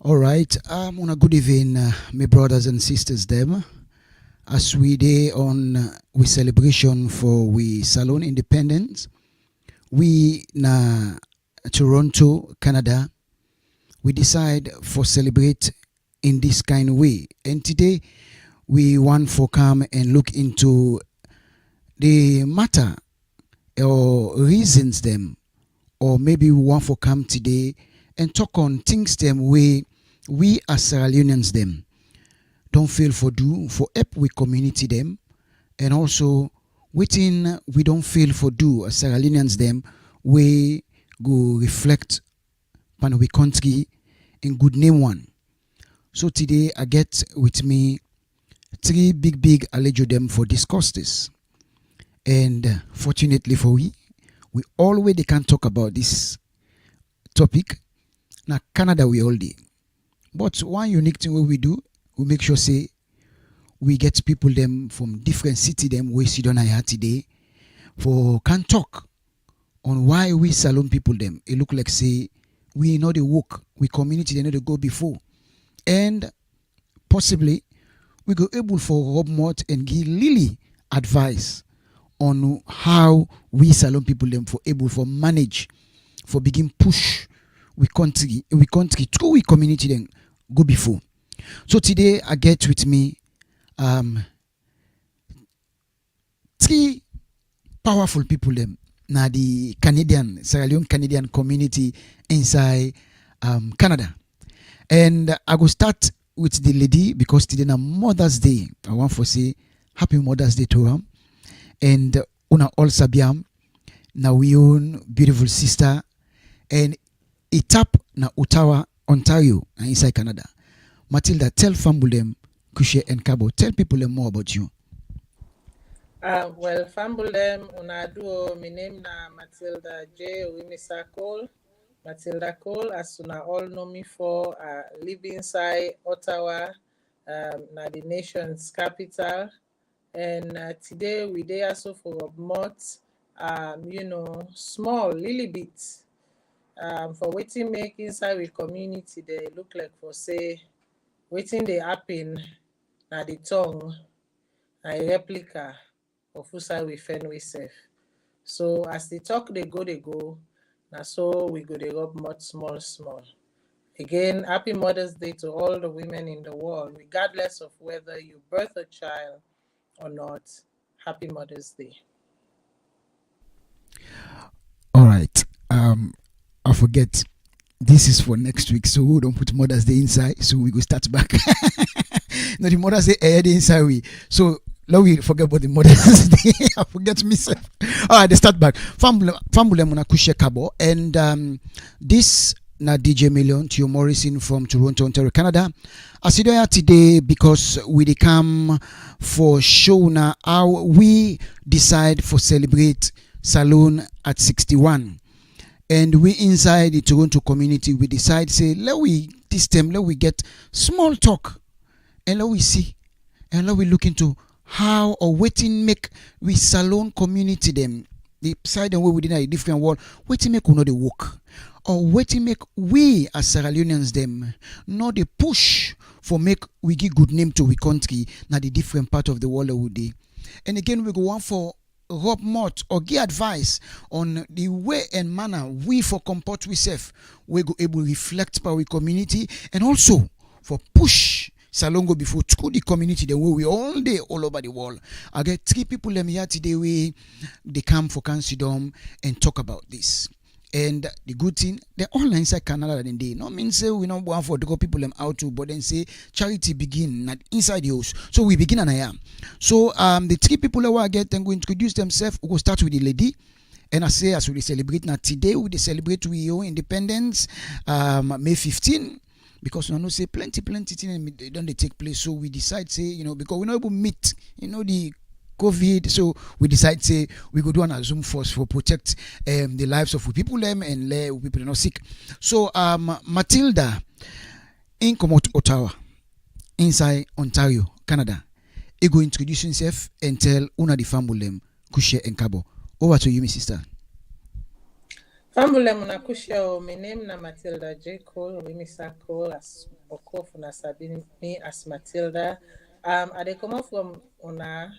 All right. On a good evening, my brothers and sisters. Them as we day on we celebration for we Salon Independence. We na Toronto, Canada. We decide for celebrate in this kind of way. And today we want for come and look into the matter or reasons them, or maybe we want for come today and talk on things them way we as Sierra Leoneans them don't feel for do for help with community them, and also within we don't feel for do as Sierra Leoneans them we go reflect pan we country in good name one. So today I get with me three big allejo them for discuss this. And fortunately for we already can talk about this topic. Now Canada we all day. But one unique thing what we do, we make sure say we get people them from different city them we sit on here today for can talk on why we Salon people them. It look like say we know the work, we community they know the go before. And possibly we go able for Rob Mott and give Lily advice on how we Salon people them for able for manage for begin push we country through we community then go before. So today I get with me three powerful people them now the Canadian Sierra Leone Canadian community inside Canada. And I go start with the lady because today na Mother's Day. I want to say happy Mother's Day to her. And una all sabiam na we own beautiful sister and itap na Ottawa, Ontario, and inside Canada. Matilda, tell family them, Kushe and Kabo, tell people them more about you. Well, Fambulem, Unadu, my name na Matilda J. Wimisa Cole. Matilda Cole, as una all know me for, live inside Ottawa, na the nation's capital. And today we there also for Mott, small, little bit. For waiting make inside with community, they look like for say, waiting they happen, na the tongue, a replica of Usa we Fenway safe. So as they talk, they go. Now so we go they rub much small. Again, happy Mother's Day to all the women in the world, regardless of whether you birth a child or not. Happy Mother's Day. All right. I forget. This is for next week, so we don't put Mother's Day inside. So we go start back. No, the Mother's Day ahead inside we. So now we forget about the Mother's Day. I forget myself. All right, they start back. Famble muna kushe kabo, and this na DJ Million Tio Morrison from Toronto, Ontario, Canada. I sit here today because we dey come for show na how we decide for celebrate Salon at 61. And we inside the Toronto community, we decide say let we get small talk and let we see and let we look into how or waiting make we Salon community them the side and way within a different world waiting make we know the work or waiting make we as Sierra Leoneans them know the push for make we give good name to we country na the different part of the world that we dey. And again we go on for Rob Mott or give advice on the way and manner we for comport we self we go able reflect by we community and also for push Salongo before to the community the way we all day all over the world. I get three people them here today we they come for Cancidom and talk about this. And the good thing, they're all inside Canada and they no mean say we don't want for the go people them out to, but then say charity begin not inside the house. So we begin and I am. So the three people that I get and go introduce themselves. We go start with the lady. And I say as we celebrate now today, we celebrate we own independence May 15. Because we know say plenty things don't they take place. So we decide say, because we not able to meet, the COVID, so we decide say we go do an Zoom force for protect the lives of people them and let people not sick. So Matilda in Comot Ottawa inside Ontario, Canada. He go introduce himself and tell una the family them Kushe and Kabo. Over to you, my sister. Fambule munakushia my name na Matilda J. Cole, Wimisa Cole, as Bokof na Sabine, me as Matilda. I dey come from una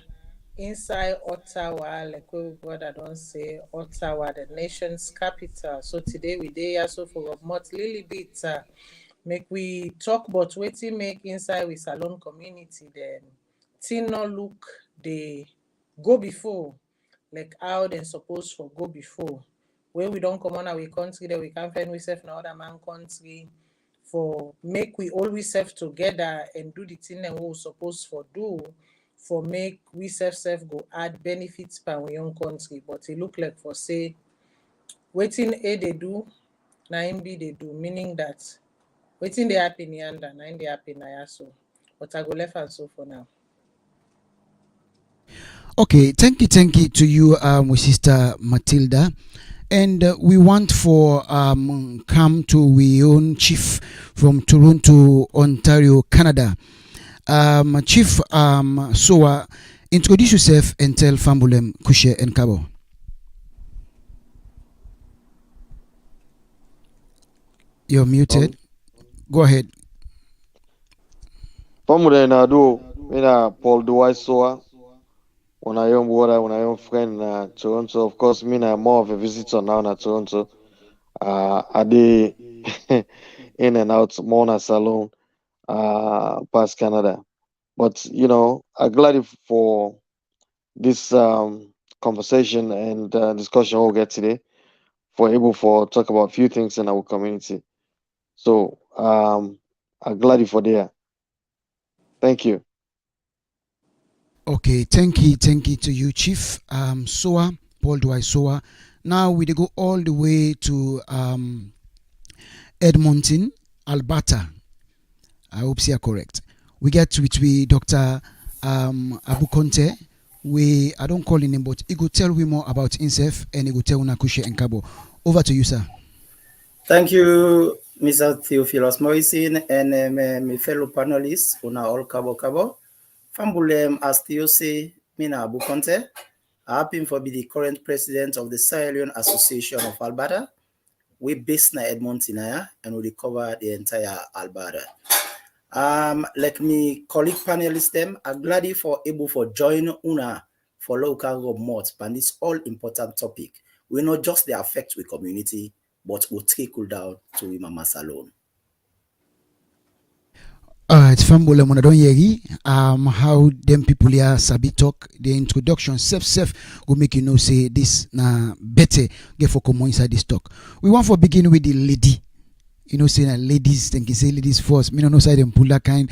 inside Ottawa, like we brother don't say Ottawa, the nation's capital. So today we dey here so for a month little bit make we talk about wetin make inside we Salone community then thing no look they go before like how they supposed for go before. Where we don't come on our country, that we can find we self in other man country for make we always self together and do the thing that we supposed for do for make we self go add benefits per we own country. But it look like for say waiting A they do, na him B they do, meaning that waiting they happen yonder, na him they happen na so. But I go left and so for now. Okay, thank you to you, my sister Matilda. And we want for come to we own chief from Toronto, Ontario, Canada. Chief Soa, introduce yourself and tell Fambulem, Kushe and Kabo. You're muted. Go ahead. Fambulem na do, mina Paul Dwight Soa. When I am brother, when I am friend in Toronto, of course, me I'm more of a visitor now in Toronto. I dey in and out more na Salone, past Canada. But I'm glad for this conversation and discussion we'll get today for able for talk about a few things in our community. So I'm glad for there. Thank you. Okay, thank you to you, Chief Soa, Paul Dwight Soa. Now we go all the way to Edmonton, Alberta. I hope you are correct. We get with Dr. Abu Conte. I don't call him, but he could tell we more about himself and he could tell Unakushe and Kabo. Over to you, sir. Thank you, Mr. Theophilus Moisin and my fellow panelists, Una all Kabo. Fambulem, as Theo say, Mina Abu Conte. I happen for be the current president of the Sierra Leone Association of Alberta. We based in Edmonton and we cover the entire Alberta. Like me colleague panelists them, I'm glad for able for join Una for local government and this all important topic. We not just the affect we community, but will trickle down to Mama Salone. It's Fambola Monadon Yeri. How them people here sabi talk. The introduction self will make you know say this na better get for come inside this talk. We want for begin with the lady. You know, saying that ladies, think you say ladies first. Me no know say them pull that kind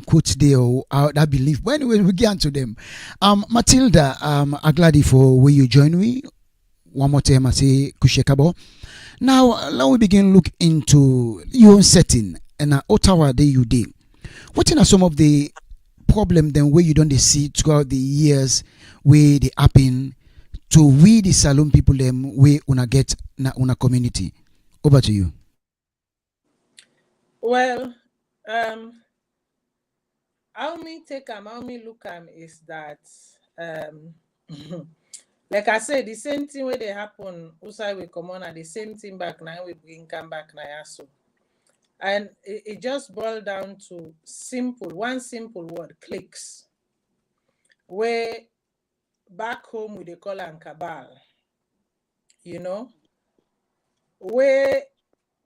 quote there or that belief. But anyway, we get into them. Matilda, I'm glad for where you join me. One more time I say Kushe Kabo. Now let we begin look into your own setting and Ottawa day you day. What are some of the problem then where you don't see throughout the years where they happen to we the Salone people them where una get na una community? Over to you. Well, how me look is that like I said, the same thing where they happen outside we come on at the same thing back now we bring come back now so. And it just boiled down to one simple word, clicks. Where back home we they call them cabal. You know? Where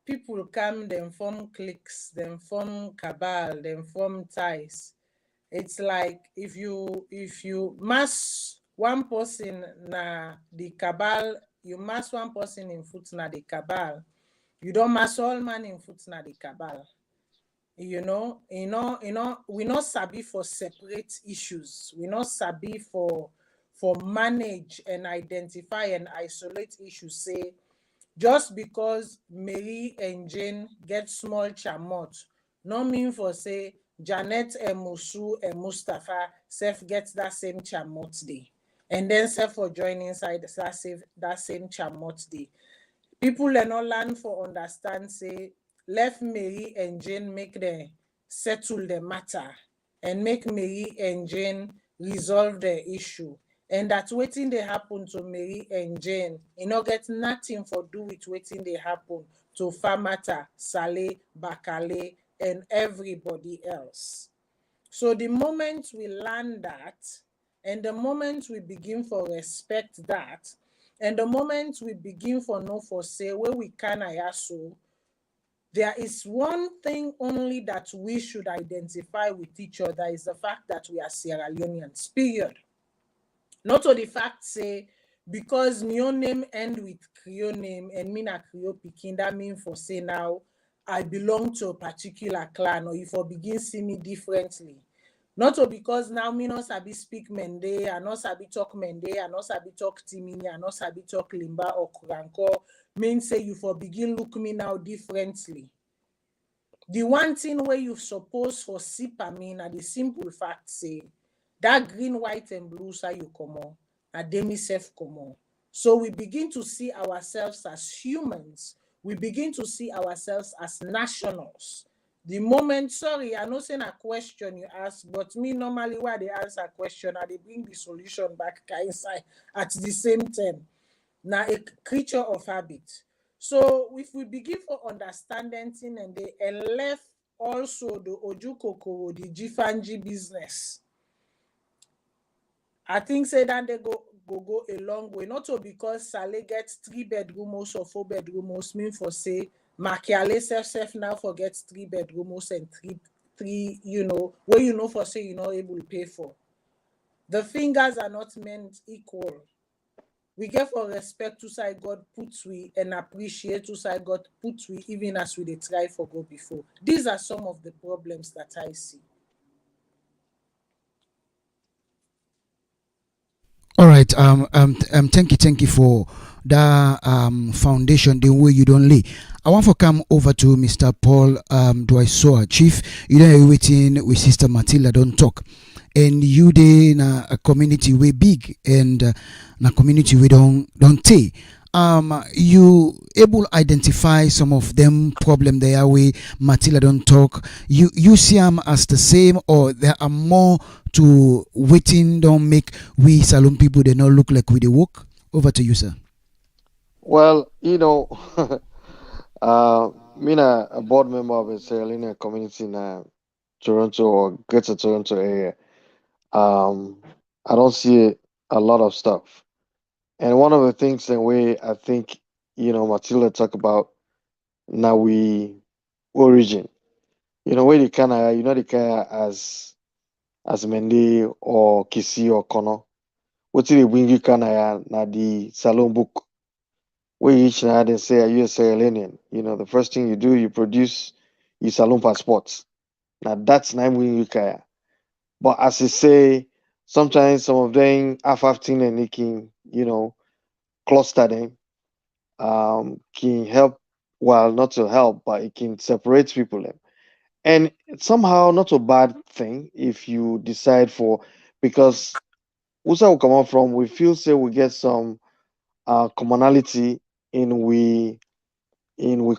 people come, then form cliques, then form cabal, then form ties. It's like if you mass one person na the cabal, you mass one person in foot na the cabal. You don't mass all man in foot na the cabal. We not sabi for separate issues. We not sabi for manage and identify and isolate issues. Say just because Mary and Jane get small chamot, no mean for say Janet and Musu and Mustafa self gets that same chamot day. And then self for join inside that same chamot day. People not learn for understand say left Mary and Jane make them settle the matter and make Mary and Jane resolve the issue. and that waiting they happen to Mary and Jane, get nothing for do with waiting they happen to Famata, Saleh, Bakale, and everybody else. So the moment we learn that, and the moment we begin for respect that, and the moment we begin for know for say where we can ayaso, there is one thing only that we should identify with each other is the fact that we are Sierra Leoneans, period. Not to the fact say because your name end with Creole name and me na Creole pikin, that mean for say now I belong to a particular clan, or if you begin see me differently. Not to because now me not sabi speak Mende, I not sabi talk Mende, I not sabi talk Timini, I not sabi talk Limba or Kuranko, mean say you for begin look me now differently. The one thing where you suppose for sip me na the simple fact say that green, white, and blue side you come on, and demi self come on. So we begin to see ourselves as humans. We begin to see ourselves as nationals. The moment, sorry, I know saying a question you ask, but me normally why they answer a question, and they bring the solution back inside at the same time. Now a creature of habit. So if we begin for understanding thing and they left also the Ojukokoro, the Jifanji business, I think say that they go a long way. Not so because Saleh gets 3-bedroom house or 4-bedroom house, mean for say Machiavelli self now forgets 3-bedroom house and three where for say you're not able to pay for. The fingers are not meant equal. We get for respect to side God puts we and appreciate to side God puts we even as we they try for God before. These are some of the problems that I see. All right. Thank you for that foundation, the way you don't lay. I want to come over to Mr. Paul Dwaisoa, Chief. You know, waiting with Sister Matilda, don't talk. And you dey in a community way big and na community we don't take. You able identify some of them problem there way Matilda don't talk. You see them as the same, or there are more to waiting don't make we salon people they not look like we they work. Over to you, sir. Well, me a board member of a Sierra Leone community in Toronto or Greater Toronto area. I don't see a lot of stuff. And one of the things that we I think, Matilda talk about now we origin. Where the kind the kind as Mende or Kisi or Kono. What did they bring you kind na the salon book where you each had and say, are you a Sierra Leonean? The first thing you do, you produce your salon passports. Now that's not when you kaya. But as I say, sometimes some of them have 15 and they can, cluster them, can help, well, not to help, but it can separate people them. And it's somehow not a bad thing if you decide for, because Usa will come out from, we feel say we get some commonality in we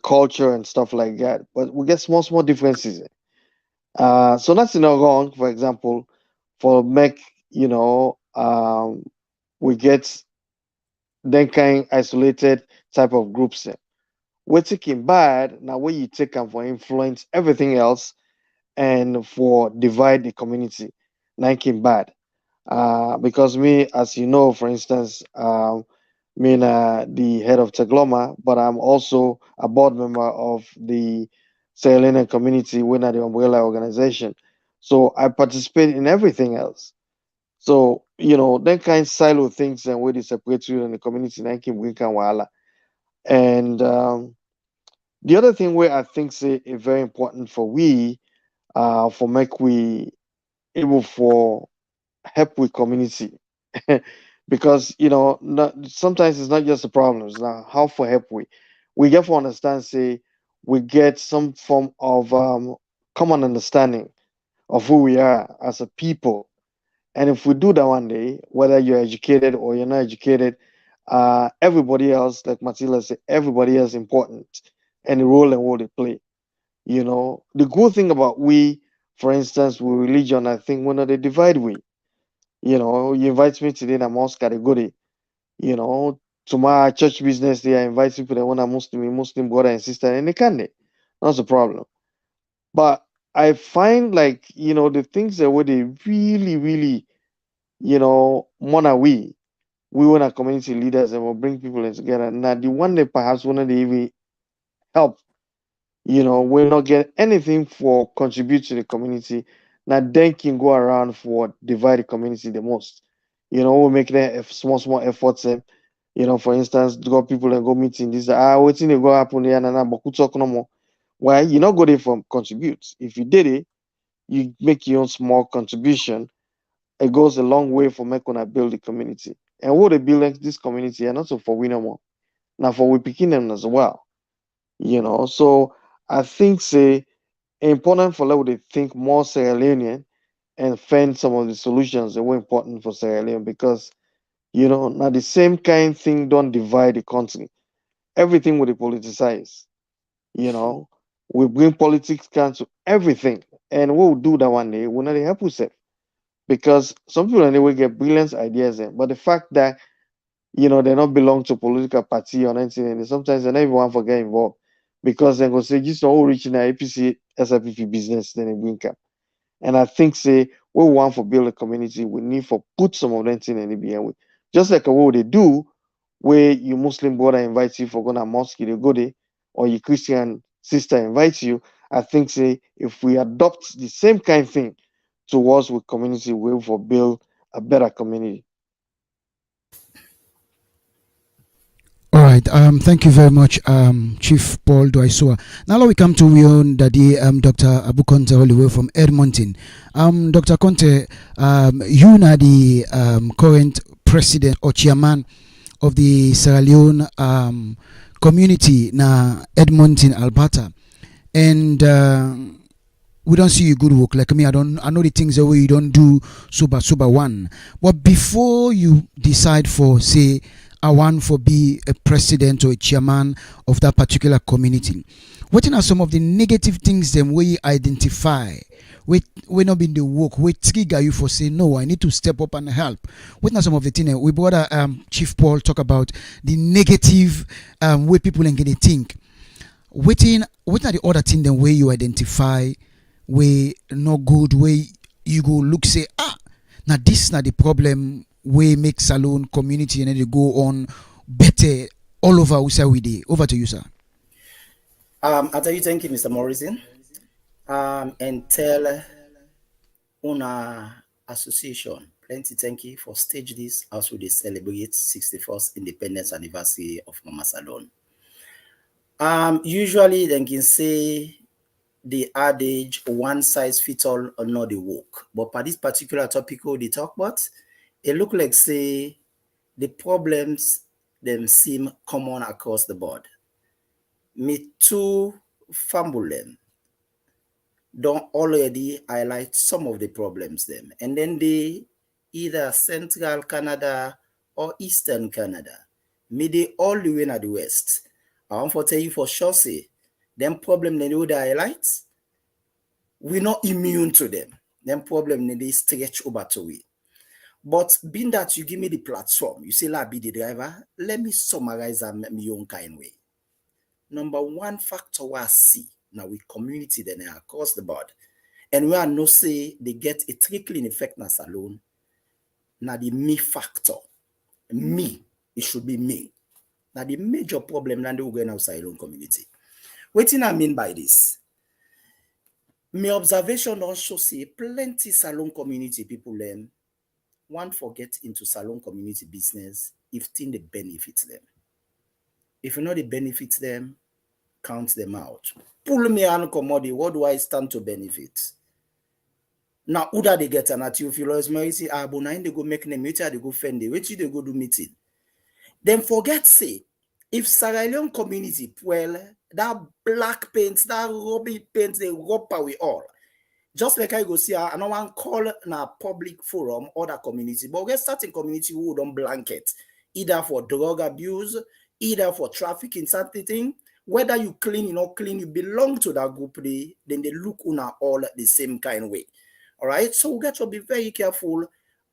culture and stuff like that, but we get small differences. So that's not wrong. For example, for make we get then kind isolated type of groups. We're taking bad now where you take them for influence everything else and for divide the community. Making bad. Because me, as you know, for instance, me the head of Tegloma, but I'm also a board member of the Sierra Leone community within the umbrella organization. So I participate in everything else. So, that kind of silo things and where they separate you in the community, and can bring wahala. And the other thing where I think say is very important for we, for make we able for help with community. Because sometimes it's not just the problems. Now, how for help we get to understand, say we get some form of common understanding of who we are as a people. And if we do that one day, whether you're educated or you're not educated, everybody else, like Matilda said, everybody else important and the role and what they play. The good thing about we, for instance, with religion, I think when they divide we. You invite me today na mosque I dey go there. Tomorrow church business day, I invite people that want a Muslim brother and sister, and they can there. That's a problem. But I find like, the things that where they really, really, wanna we want our community leaders and will bring people in together. Now the one that perhaps one of the even help, will not get anything for contribute to the community. Now then can go around for divide the community the most. We make them small efforts. For instance, go people and go meeting this. Waiting to go happen here and but talk no more. Why you not go there for contribute? If you did it, you make your own small contribution. It goes a long way for making a build the community. And what they build like this community, and also for we no more. Now for we picking them as well. So I think say important for level to think more Sierra Leonean and find some of the solutions that were important for Sierra Leone because now the same kind thing don't divide the country. Everything will be politicized. You know, we bring politics down to everything, and we'll do that one day. We'll not help yourself because some people anyway get brilliant ideas, but the fact that they not belong to political party or anything, and sometimes they never want to get involved because they go say just all reaching a APC SIPP business then they bring up. And I think say we want for build a community, we need for put some of them thing in the behind with. Just like what they do, where your Muslim brother invites you for going to mosque, they go there, or your Christian sister invites you. I think say if we adopt the same kind of thing towards with community, we will for build a better community. All right. Thank you very much, Chief Paul Dwaisua. Now we come to we own Daddy, Dr. Abu Conte, all the way from Edmonton. Dr. Conte, you are the current president or chairman of the Sierra Leone community na Edmonton, Alberta, and we don't see you good work. Like me, I know the things that way you don't do super one. But before you decide for say I want for be a president or a chairman of that particular community, what are some of the negative things them we identify? We not been the work. We trigger you for say no. I need to step up and help. What are some of the things we brought Chief Paul talk about the negative way people are going to think. What are the other things then way you identify? Way not good way you go look say now this not the problem way make Salone community and then they go on better all over Usa with it. Over to you, sir. I tell you thank you, Mr. Morrison. And tell Una Association plenty thank you for stage this as we celebrate 61st independence anniversary of Mama Salone. Usually they can say the adage one size fits all or not the work. But for this particular topic they talk about, it look like say the problems them seem common across the board. Me too fumble them. Don't already highlight some of the problems them. And then they either Central Canada or Eastern Canada. Me they all the way in the West. I want to tell you for sure say them problem they know the highlights. We're not immune to them. Them problem they stretch over to we. But being that you give me the platform, you say, be the driver, let me summarize them my own kind way. Number one factor I see now with community then across the board, and where I know say they get a trickling effect na Salone, now the me factor. Me, it should be me. Now the major problem now we're going outside Salone community. What do I mean by this? My observation also say plenty Salone community people learn. One forget into Salone community business if thing they benefits them. If you know they benefits them, count them out. Pull me on commodity, what do I stand to benefit? Now, who that they get an at you? If you always say, but they go make them meeting, they go fend it, which they go do meeting. Then forget say, if Sierra Leone community, well, that black paint, that ruby paint, they rub away all. Just like I go see, I don't want to call na public forum other community, but we're starting community who don't blanket, either for drug abuse, either for trafficking, something. Whether you clean or clean, you belong to that group, then they look una all the same kind of way. All right, so we got to be very careful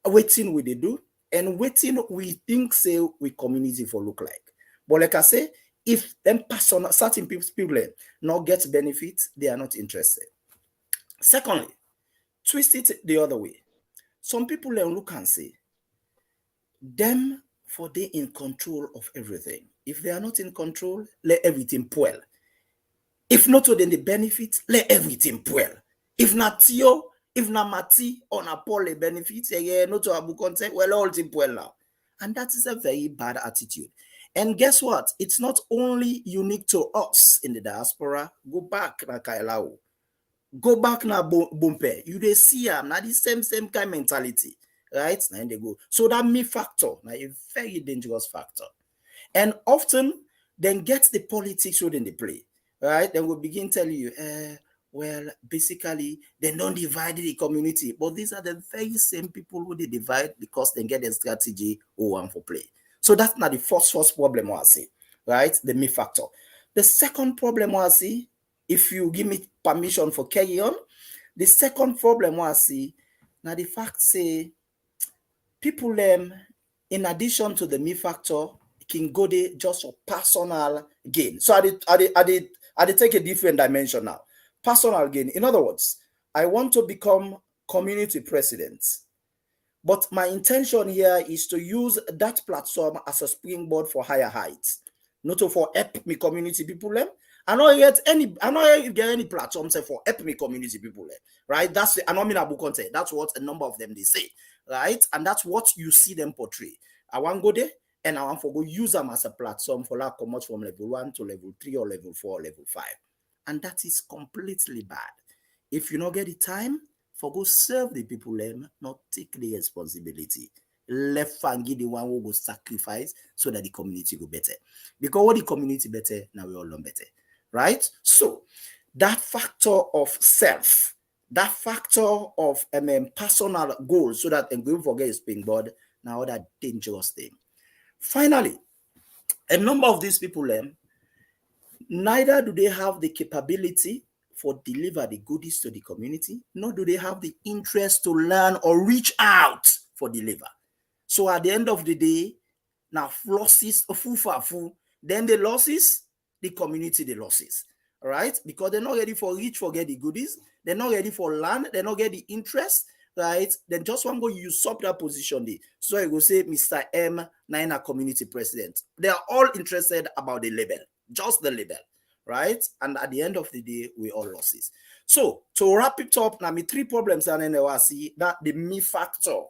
waiting we they do, and waiting we think say we community for look like. But like I say, if them person certain people not get benefits, they are not interested. Secondly, twist it the other way. Some people look and say, them for they in control of everything. If they are not in control, let everything poil. If not then the benefit, let everything poil. If not Tio, if not Mati, or not Paul the benefits, yeah, not to Abu content, well, all thing poil now. And that is a very bad attitude. And guess what? It's not only unique to us in the diaspora. Go back na Kailao. Go back na Bumpe. You they see now the same kind mentality. Right? Now they go. So that me factor, now a very dangerous factor. And often then get the politics within the play. Right? Then we'll begin telling you, well, basically, they don't divide the community. But these are the very same people who they divide because they get a strategy who want for play. So that's not the first problem I see, right? The me factor. The second problem I see, if you give me permission for carry on, the second problem I see, now the fact say, people in addition to the me factor, can go there just for personal gain. So I take a different dimension now. Personal gain. In other words, I want to become community president. But my intention here is to use that platform as a springboard for higher heights. Not for help me community people. I don't get any platform say for help me community people. Right? That's the anominable content. That's what a number of them they say. Right? And that's what you see them portray. I want to go there and I want to go use them as a platform for like come out from level 1 to level 3 or level 4 or level 5. And that is completely bad. If you don't get the time, for go serve the people, not take the responsibility. Left fangi the one who go sacrifice so that the community go better. Because what the community better, now we all learn better. Right? So that factor of self, that factor of personal goals, so that and going forget his springboard, now that dangerous thing. Finally, a number of these people, neither do they have the capability for deliver the goodies to the community, nor do they have the interest to learn or reach out for deliver. So at the end of the day, now losses, full, then the losses, the community, the losses. All right? Because they're not ready for reach, for get the goodies, they're not ready for learn, they're not get the interest, right? Then just one go usurp that position there. So I go say Mr. M, Nina community president. They are all interested about the label, just the label. Right? And at the end of the day, we all losses. So to wrap it up, now me 3 problems and then I see that the me factor,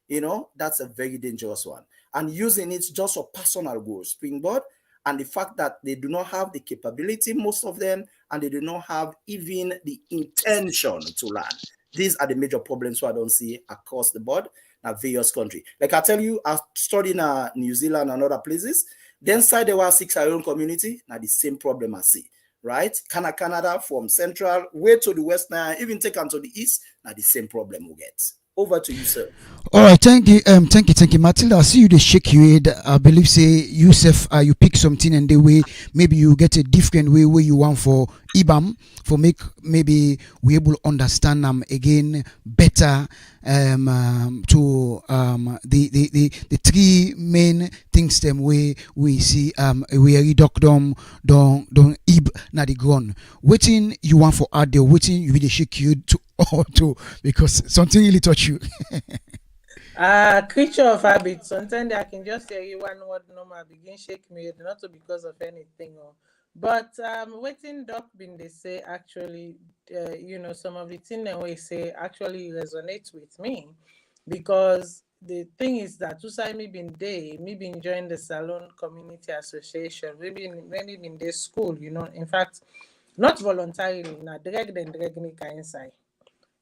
you know, that's a very dangerous one. And using it just for personal goals, springboard, and the fact that they do not have the capability, most of them, and they do not have even the intention to learn. These are the major problems I don't see across the board in various countries. Like I tell you, I studied in New Zealand and other places. Then side there were 6 our own community. Now the same problem I see, right? Canada from central way to the west now, even take on to the east. Now the same problem we get. Over to you, sir. All right, thank you, Matilda. I see you. They shake your head. I believe say Yusuf, you pick something and the way maybe you get a different way where you want for IBAM for make maybe we able to understand them again better. To the 3 main things them we see we reduct them don't ib na the ground. Waiting you want for add there, waiting you really shake you to because something really touch you. Creature of habit. Sometimes I can just hear you one word normal begin shake me, not because of anything. But waiting doc been they say actually, you know, some of the things that we say actually resonates with me, because the thing is that to say me been join the Salon Community Association, maybe in this school, you know, in fact, not voluntarily, not drag me inside.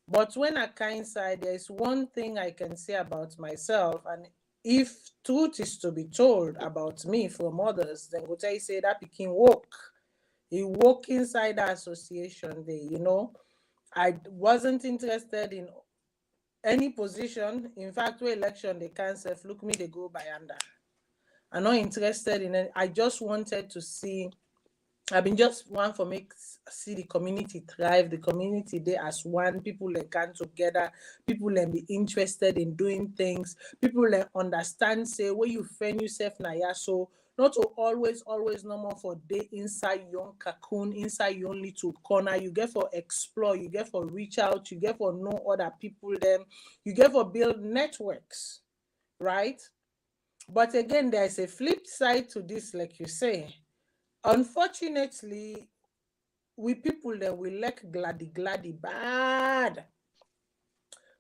But when I inside, there is one thing I can say about myself, and if truth is to be told about me from others, then go tell you say that became woke. He woke inside the association there, you know. I wasn't interested in any position. In fact, where election they cancel, look me, they go by under. I'm not interested in it. I just wanted to see I've been just one for see the community thrive, the community there as one, people that come together, people that be interested in doing things, people that understand, say, where you find yourself now, yeah, so not to always no more for day inside your own cocoon, inside your own little corner. You get for explore, you get for reach out, you get for know other people, them, you get for build networks, right? But again, there's a flip side to this, like you say. Unfortunately, we people that we like gladdy bad.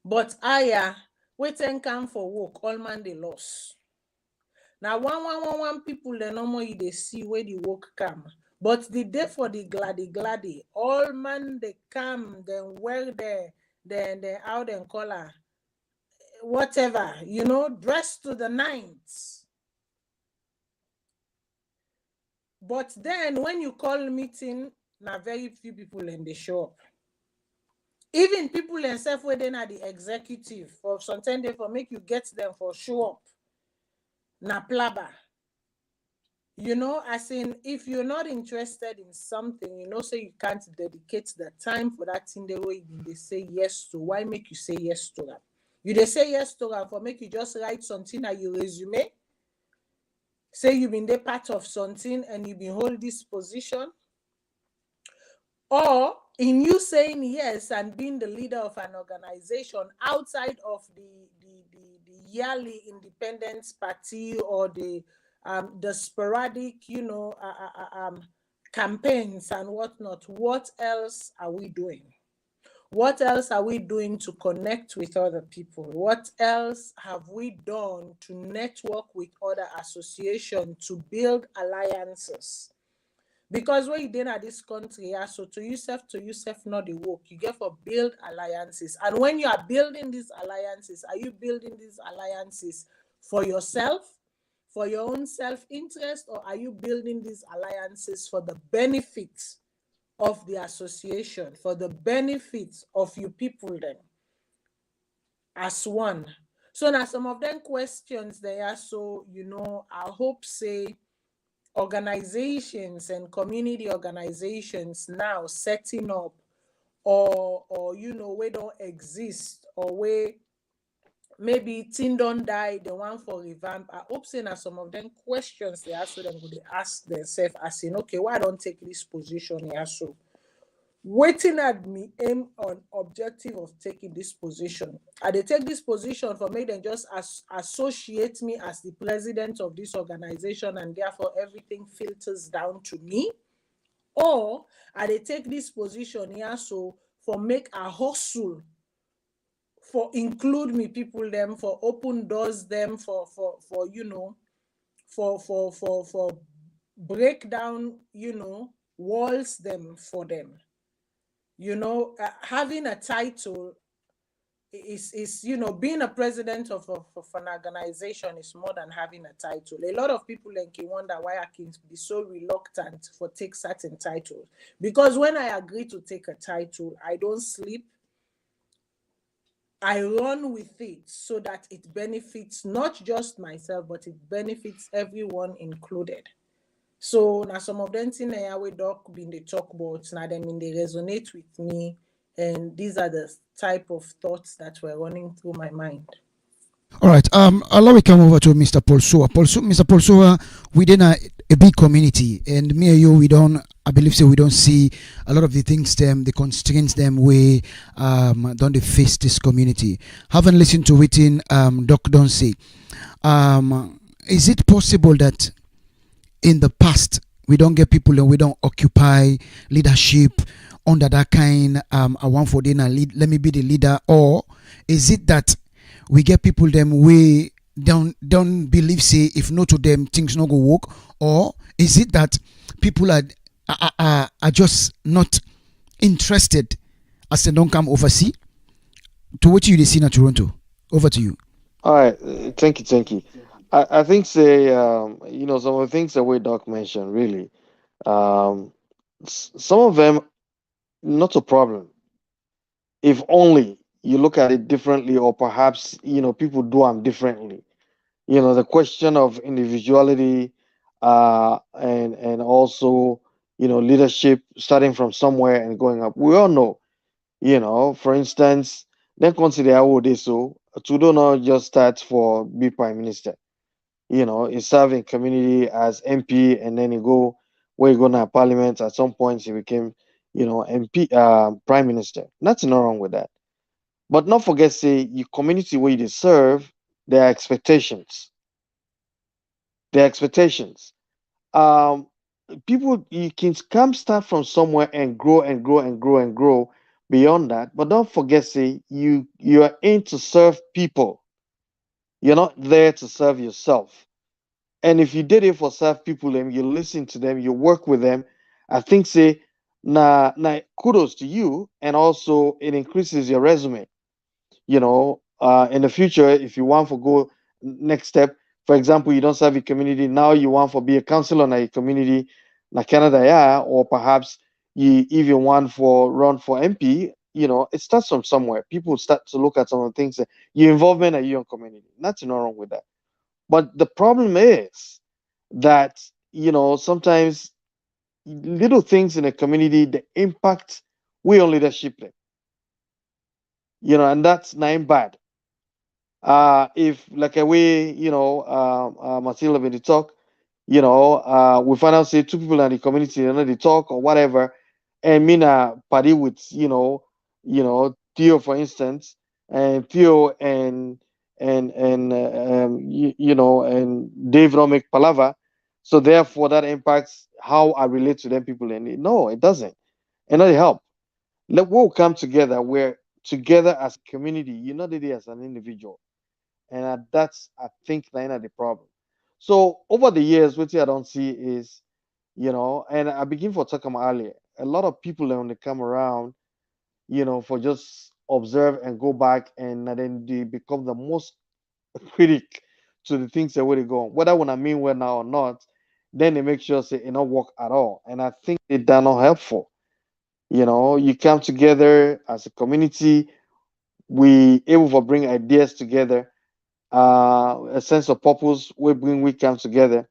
But aya, waiting come for work, all man they lost. Now one people they normally they see where the work come. But the day for the gladdy, all man they come, then wear the out and color, whatever, dress to the nines. But then when you call meeting, now very few people in the show up. Even people themselves where they are the executive for sometimes they for make you get them for show up. Na plaba. As in, if you're not interested in something, say you can't dedicate the time for that thing the way they say yes to. Why make you say yes to that? They say yes to that for make you just write something at your resume. Say you've been the part of something and you've been hold this position. Or in you saying yes and being the leader of an organization outside of the yearly independence party or the sporadic, campaigns and whatnot, what else are we doing? What else are we doing to connect with other people? What else have we done to network with other associations, to build alliances? Because when you did at this country, so to yourself, not the work. You get for build alliances. And when you are building these alliances, are you building these alliances for yourself, for your own self-interest, or are you building these alliances for the benefits of the association, for the benefits of you people then, as one? So now some of them questions they are, so, I hope say, organizations and community organizations now setting up or we don't exist, or where maybe thing don't die, the one for revamp. I hope saying that some of them questions they ask them, they ask themselves as in, okay, why don't take this position here? So waiting at me aim on objective of taking this position. They take this position for me, then just associate me as the president of this organization, and therefore everything filters down to me. Or they take this position here so for make a hustle, for include me people them, for open doors them, for break down walls them for them. Having a title is being a president of an organization is more than having a title. A lot of people can wonder why I can be so reluctant for take certain titles, because when I agree to take a title, I don't sleep. I run with it so that it benefits not just myself, but it benefits everyone included. So now some of them things we doc been they talk about, now they resonate with me, and these are the type of thoughts that were running through my mind. All right. Allow me come over to Mr. Polsoa. Mr. Polsoa, within a big community, and me and you, I believe so. We don't see a lot of the things the constraints we don't they face this community. Haven't listened to it in Doc don't say. Is it possible that in the past we don't get people and we don't occupy leadership under that kind? I want for dinner. Let me be the leader, or is it that we get people them we don't believe say if no to them things not go work, or is it that people are just not interested as they don't come oversee? To what you see in Toronto? Over to you. All right, thank you. I think say some of the things that we Doc mentioned really, some of them not a problem if only you look at it differently, or perhaps people do them differently. The question of individuality, and also leadership starting from somewhere and going up. We all know, for instance, then consider how would they so Trudeau not just start for be prime minister. He served in community as MP, and then he go where he go now parliament. At some point, he became, MP, prime minister. Nothing wrong with that. But not forget, say your community where you serve, their expectations. Their expectations. Um, People, you can come start from somewhere and grow and grow and grow and grow beyond that. But don't forget, say you are in to serve people. You're not there to serve yourself. And if you did it for serve people, and you listen to them, you work with them, I think say na kudos to you, and also it increases your resume. In the future, if you want to go next step, for example, you don't serve your community, now you want to be a counselor in a community, na Canada, yeah, or perhaps you even want for run for MP. It starts from somewhere. People start to look at some of the things, your involvement in your community. Nothing wrong with that. But the problem is that, sometimes little things in a community, the impact we on leadership, and that's not bad. If like a way, Matilda when they talk, we find out say two people in the community, they talk or whatever, and Mina party with, Theo, for instance, and Theo and Dave don't make palava, so therefore that impacts how I relate to them people, and no, it doesn't, and not help. We'll come together. We're together as a community. You're not it as an individual, and that's, I think, the problem. So over the years, what I don't see is, and I begin for talking earlier, a lot of people when they come around, for just observe and go back, and then they become the most critic to the things that where they go, whether when I mean well now or not, then they make sure say it not work at all. And I think they're not helpful. You come together as a community, we able to bring ideas together, a sense of purpose. We come together.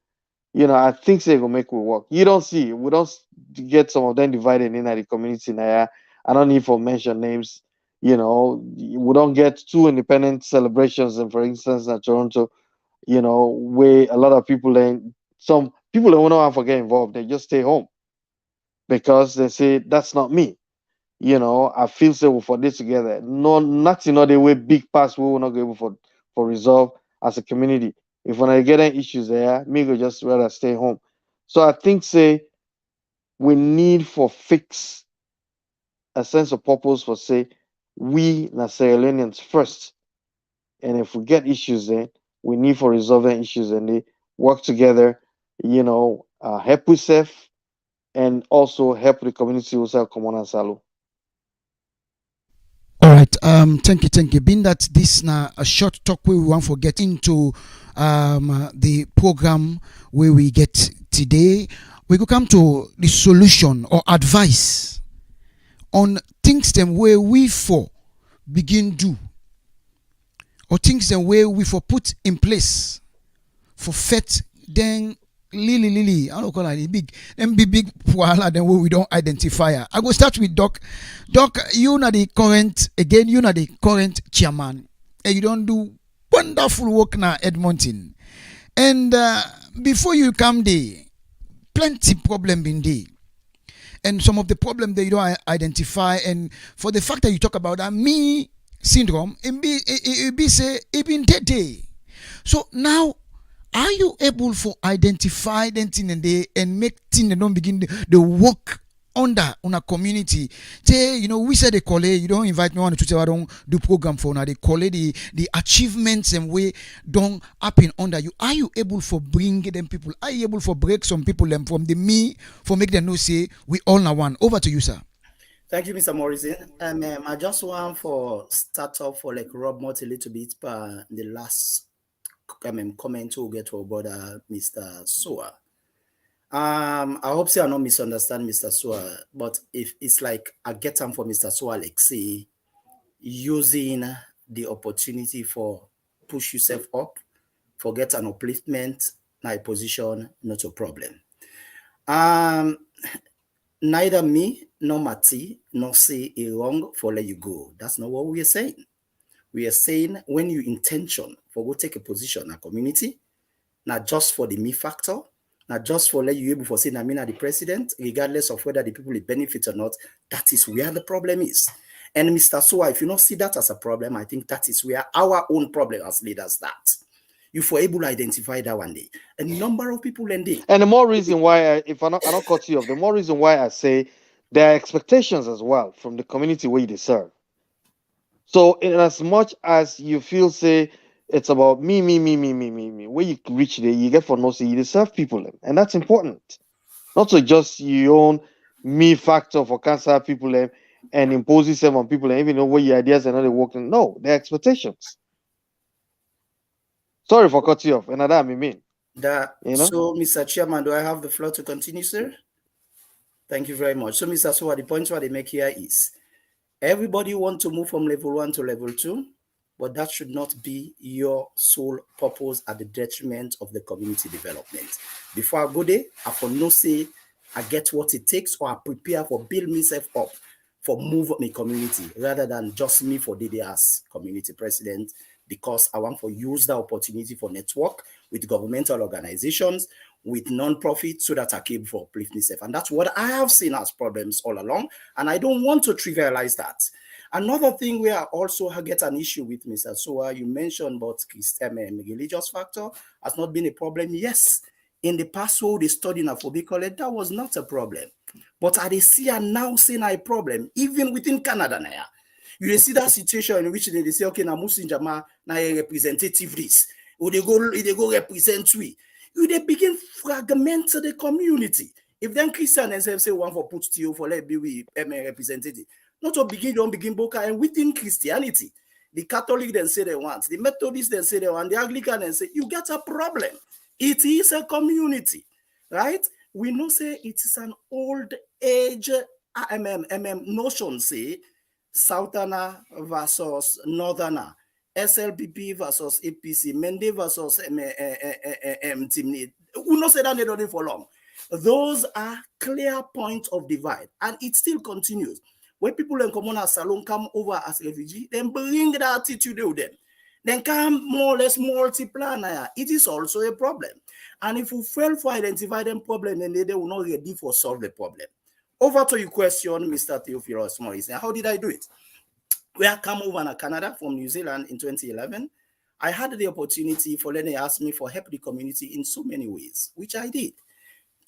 I think they will make it work. You don't see, we don't get some of them divided in the community now. I don't need to mention names. We don't get two independent celebrations, and for instance, in Toronto, where a lot of people then some people don't want to get involved. They just stay home because they say that's not me. I feel so for this together. No, nothing not the way big pass we will not go able for resolve as a community. If when I get any issues there, me go just rather stay home. So I think say we need for fix a sense of purpose for say we na Sierra Leoneans first. And if we get issues there, we need for resolving issues and they work together, help yourself and also help the community also come on and salo. All right. Thank you. Being that this now a short talk we want to get into the program where we get today, we go come to the solution or advice on things them where we for begin do, or things them where we for put in place for fet then Lily, I don't call it big wahala then we don't identify. I go start with Doc. Doc, you know the current again, you know the current chairman, and you don't do wonderful work now, Edmonton. And before you come there, plenty problem in there. And some of the problem that you don't identify, and for the fact that you talk about that me syndrome, it be say it been day. So now, are you able to identify them thing and make things that don't begin the work under on a community? Say, we say they call it, you don't invite me on to tell don't do program for now. They call it the achievements and way don't happen under you. Are you able for bring them people? Are you able for break some people them from the me for make them know say we all now one? Over to you, sir. Thank you, Mr. Morrison. I just want for start off for like Rob Mott a little bit by the last comment to get to about Mr. Soa. I hope say I not misunderstand Mr. Soa, but if it's like I get time for Mr. Soa, like say using the opportunity for push yourself up, for get an upliftment, na a position, not a problem. neither me nor Mati nor say a wrong for let you go. That's not what we are saying. We are saying when you intention for go take a position in a community, not just for the me factor, not just for let you able for saying I mean the president, regardless of whether the people will benefit or not, that is where the problem is. And Mr. Soa, if you not see that as a problem, I think that is where our own problem as leaders start. If we're able to identify that one day, a number of people ending. And the more reason why, if I not cut you off, the more reason why I say there are expectations as well from the community where you serve. So in as much as you feel say it's about me, where you reach there, you get for no say you serve people, and that's important. Not to just your own me factor for cancer people and imposing them on people and even know where your ideas are not working. No, they're expectations. Sorry for cutting you off, and that I mean. That, you know? So, Mr. Chairman, do I have the floor to continue, sir? Thank you very much. So, Mr. Soa, the point what they make here is everybody want to move from level 1 to level 2, but that should not be your sole purpose at the detriment of the community development. Before I go there, I for no say I get what it takes or I prepare for build myself up for move my community rather than just me for DDS community president, because I want to use the opportunity for network with governmental organizations, with non-profit, so that I keep for uplift myself. And that's what I have seen as problems all along. And I don't want to trivialize that. Another thing where I also get an issue with Mr. Soa, you mentioned about Christian religious factor has not been a problem. Yes, in the past, when they studied in Afrobi College, that was not a problem. But I see are now seeing a problem, even within Canada now. You see that situation in which they say, okay, now Muslim Jama now a representative list. Or they go represent we. They begin fragment the community. If then Christian and say one for put to you for let be we representative. Not to begin, don't begin boca and within Christianity. The Catholic then say they want, the Methodist then say they want, the Anglican then say, you get a problem. It is a community, right? We know say it is an old age notion, say, Southerner versus Northerner, SLPP versus APC, Mende versus Timnid. We not say that they don't do for long. Those are clear points of divide, and it still continues. When people in common as Salon come over as refugee, then bring that attitude with them. Then come more or less multiply. It is also a problem. And if we fail to identify them problem, then they will not ready for solve the problem. Over to your question, Mr. Theophilus Morris. How did I do it? We had come over to Canada from New Zealand in 2011. I had the opportunity for Lenny ask me for help the community in so many ways, which I did.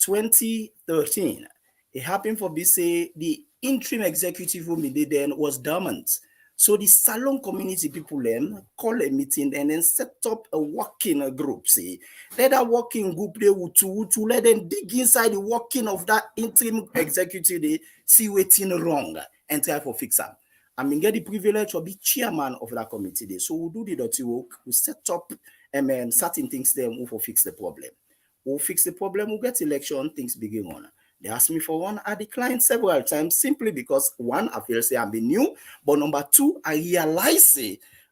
2013, it happened for BC, the interim executive room then was dormant. So the Salon community people then call a meeting and then set up a working group. See, let that working group they would to let them dig inside the working of that interim executive, they see what's wrong and try for fix them. I mean, get the privilege of be chairman of that committee day. So we'll do the dirty work, we set up certain things there, we'll fix the problem. We'll fix the problem, we'll get election, things begin on. They asked me for one, I declined several times simply because one, I feel say I'm being new, but number two, I realize,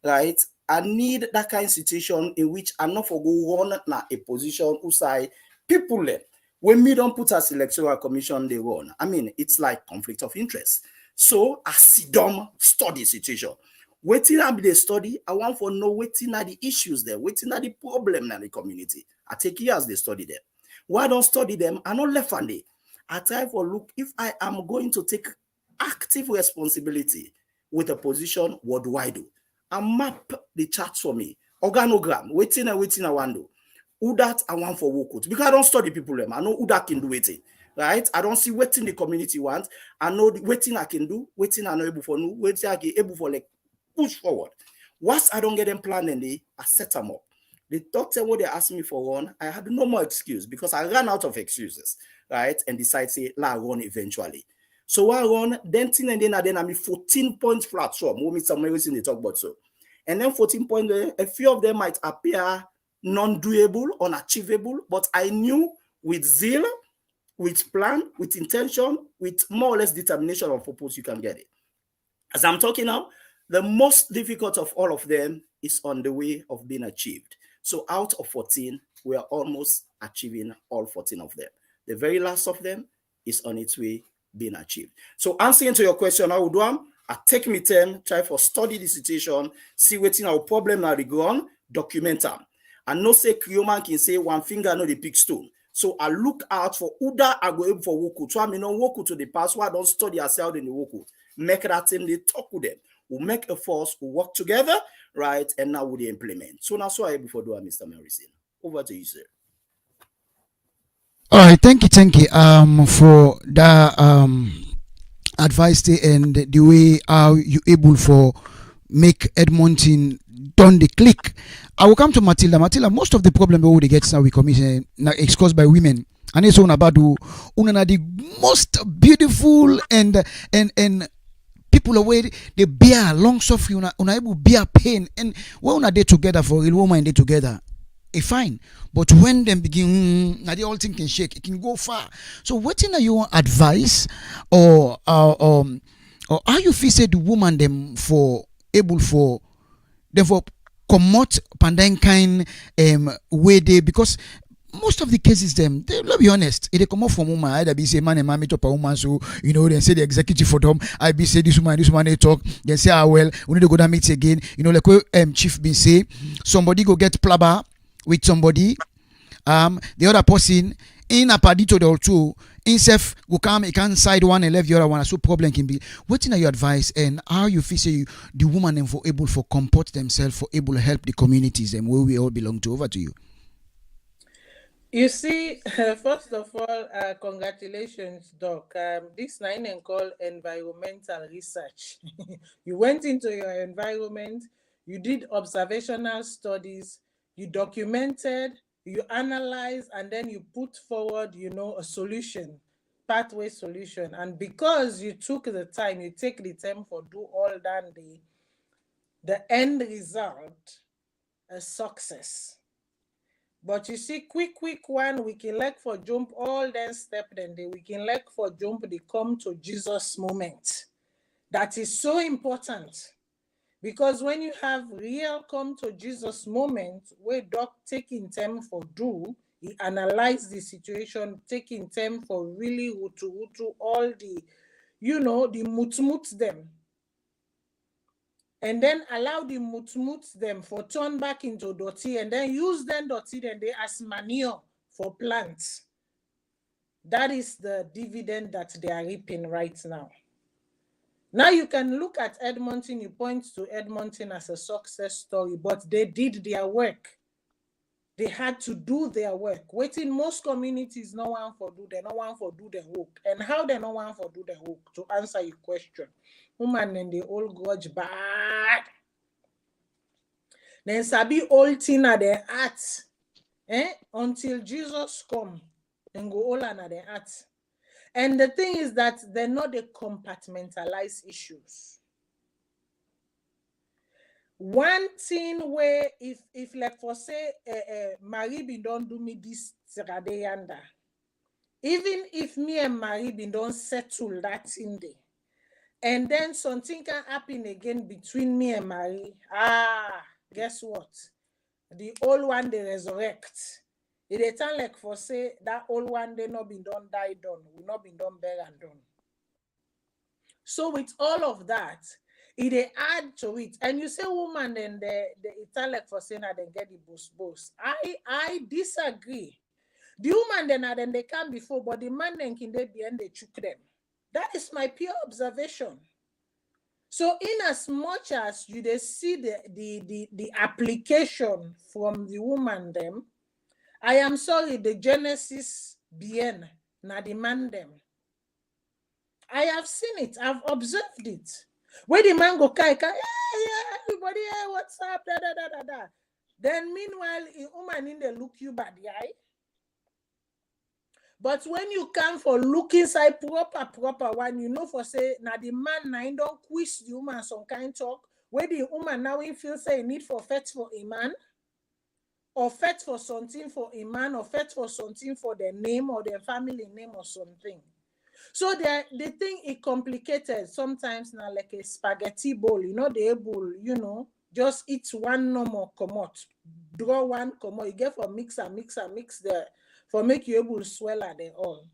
right, I need that kind of situation in which I'm not for go run a position who say people when me don't put as electoral commission they run. I mean, it's like conflict of interest. So I sit down, study situation. Waiting I be the study, I want for know waiting at the issues there, waiting at the problem in the community. I take years they study them. Why don't study them? I not left on day. I try for look if I am going to take active responsibility with a position, what do I do? I map the charts for me, organogram, waiting I want to. Who that I want for work with, because I don't study people them. I know who that can do it, right? I don't see waiting the community wants. I know the waiting I can do, waiting I know able for no, waiting I can able for like push forward. Once I don't get them planned and I set them up. The doctor, what they asked me for one, I had no more excuse because I ran out of excuses, right? And decided to say, la run eventually. So I run, then I'm 14 points flat. So I'm some everything they talk about so. And then 14 points, a few of them might appear non-doable, unachievable, but I knew with zeal, with plan, with intention, with more or less determination of purpose, you can get it. As I'm talking now, the most difficult of all of them is on the way of being achieved. So out of 14, we are almost achieving all 14 of them. The very last of them is on its way being achieved. So answering to your question, I would do I take me time, try for study the situation, see what's our problem now they go on, document them. And no say Krioman can say one finger no the big stone. So I look out for Uda I go able for Woku. So I mean no Woku to the past, why don't study yourself in the Woku. Make that team, they talk with them. We'll make a force, we'll work together, right? And now we implement. So now so I able for do Mr. Morrison. Over to you, sir. All right, thank you for that advice and the way how you able for make Edmonton done the click. I will come to Matilda. Matilda, most of the problem that we get now we commission now is caused by women. And it's on about the most beautiful and people away they bear long suffering, unable bear pain, and when una day together for real woman day together. Fine, but when them begin, now the whole thing can shake. It can go far. So, what in your advice or how you feel say the woman them for able for them for commot pandan kind way they because most of the cases them they let's be honest they come off from woman either be say man and mommy top a woman so they say the executive for them I be say this woman they talk they say well we need to go down meet again like chief be say somebody go get plumber with somebody the other person in a party to the two himself go come he can side one and left the other one so problem can be what in your advice and how you feel say the woman them for able for comport themselves for able to help the communities and where we all belong to. Over to you. You see, first of all, congratulations, Doc. This nine and called environmental research. You went into your environment, you did observational studies, you documented, you analyzed, and then you put forward, a solution, pathway solution. And because you took the time, you take the time for do all that, the end result, a success. But you see, quick one, we can like for jump all then step then we can like for jump the come to Jesus moment. That is so important. Because when you have real come to Jesus moment, where Doc taking time for do, he analyze the situation, taking time for really to all the, the mut them. And then allow the mut them for turn back into dirty and then use them dirty then they as manure for plants. That is the dividend that they are reaping right now. Now you can look at Edmonton, you point to Edmonton as a success story, but they did their work. They had to do their work. Waiting most communities, no one for do the work. And how they no one for do the work? To answer your question. Woman and they all grudge bad. Then sabi all thing at their heart. Until Jesus come and go all at their heart. And the thing is that they're not the compartmentalized issues. One thing where if like for say Marie bin don't do me this yanda, even if me and Marie bin don't settle that in there, and then something can happen again between me and Marie. Guess what? The old one they resurrect. It is time like for say that old one they not been done, die done, will not been done, bear and done. So with all of that, it add to it. And you say woman then the Italian for saying that they get the boss. I disagree. The woman then they come before, but the man then can they be and they choke them. That is my pure observation. So in as much as you they see the application from the woman them, I am sorry, the Genesis bien na the man them. I have seen it, I've observed it. Where the man go kai, yeah, everybody, hey, what's up, da. Then meanwhile, a woman in the look you bad, yeah. But when you come for look inside proper one, for say, now the man now don't quiz the woman some kind talk, where the woman now he feel say need for fetch for a man, or fetch for something for a man, or fetch for something for their name or their family name or something. So the thing is complicated sometimes now like a spaghetti bowl, the bowl, just eat one normal commot, draw one commot, you get for mix there for make you able to swell at them all.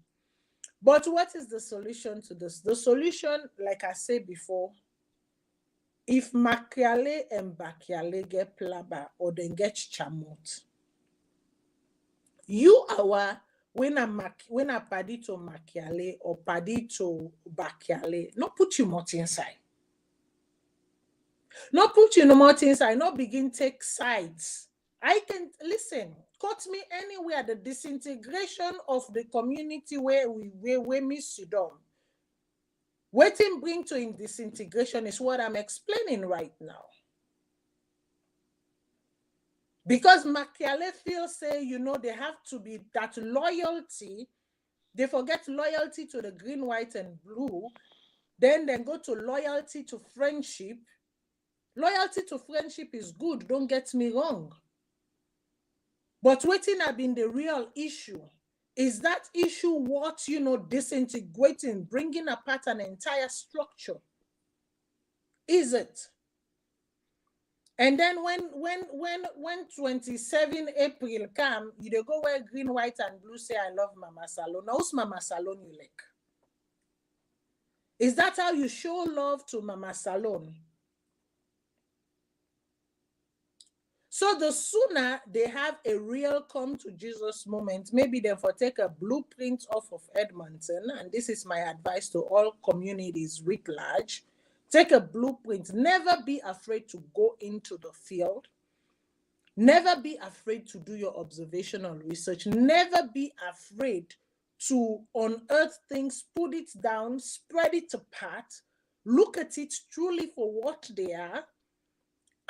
But what is the solution to this? The solution, like I said before, if Makiale and Bakiale get plaba or then get chamot, you are when I paddy to Makiale or paddy to Bakiale, not put you much inside. Not put you no more inside, not begin take sides. I can listen, cut me anywhere. The disintegration of the community where we miss you down. Waiting bring to in disintegration is what I'm explaining right now. Because Machiavelli feels say, they have to be that loyalty. They forget loyalty to the green, white, and blue. Then go to loyalty to friendship. Loyalty to friendship is good, don't get me wrong. But waiting have been the real issue. Is that issue what, disintegrating, bringing apart an entire structure? Is it? And then when 27 April come, you go wear green, white, and blue, say, I love Mama Salon. Now, who's Mama Salon you like? Is that how you show love to Mama Salon? So the sooner they have a real come to Jesus moment, maybe they for take a blueprint off of Edmonton, and this is my advice to all communities writ large, take a blueprint. Never be afraid to go into the field. Never be afraid to do your observational research. Never be afraid to unearth things, put it down, spread it apart, look at it truly for what they are.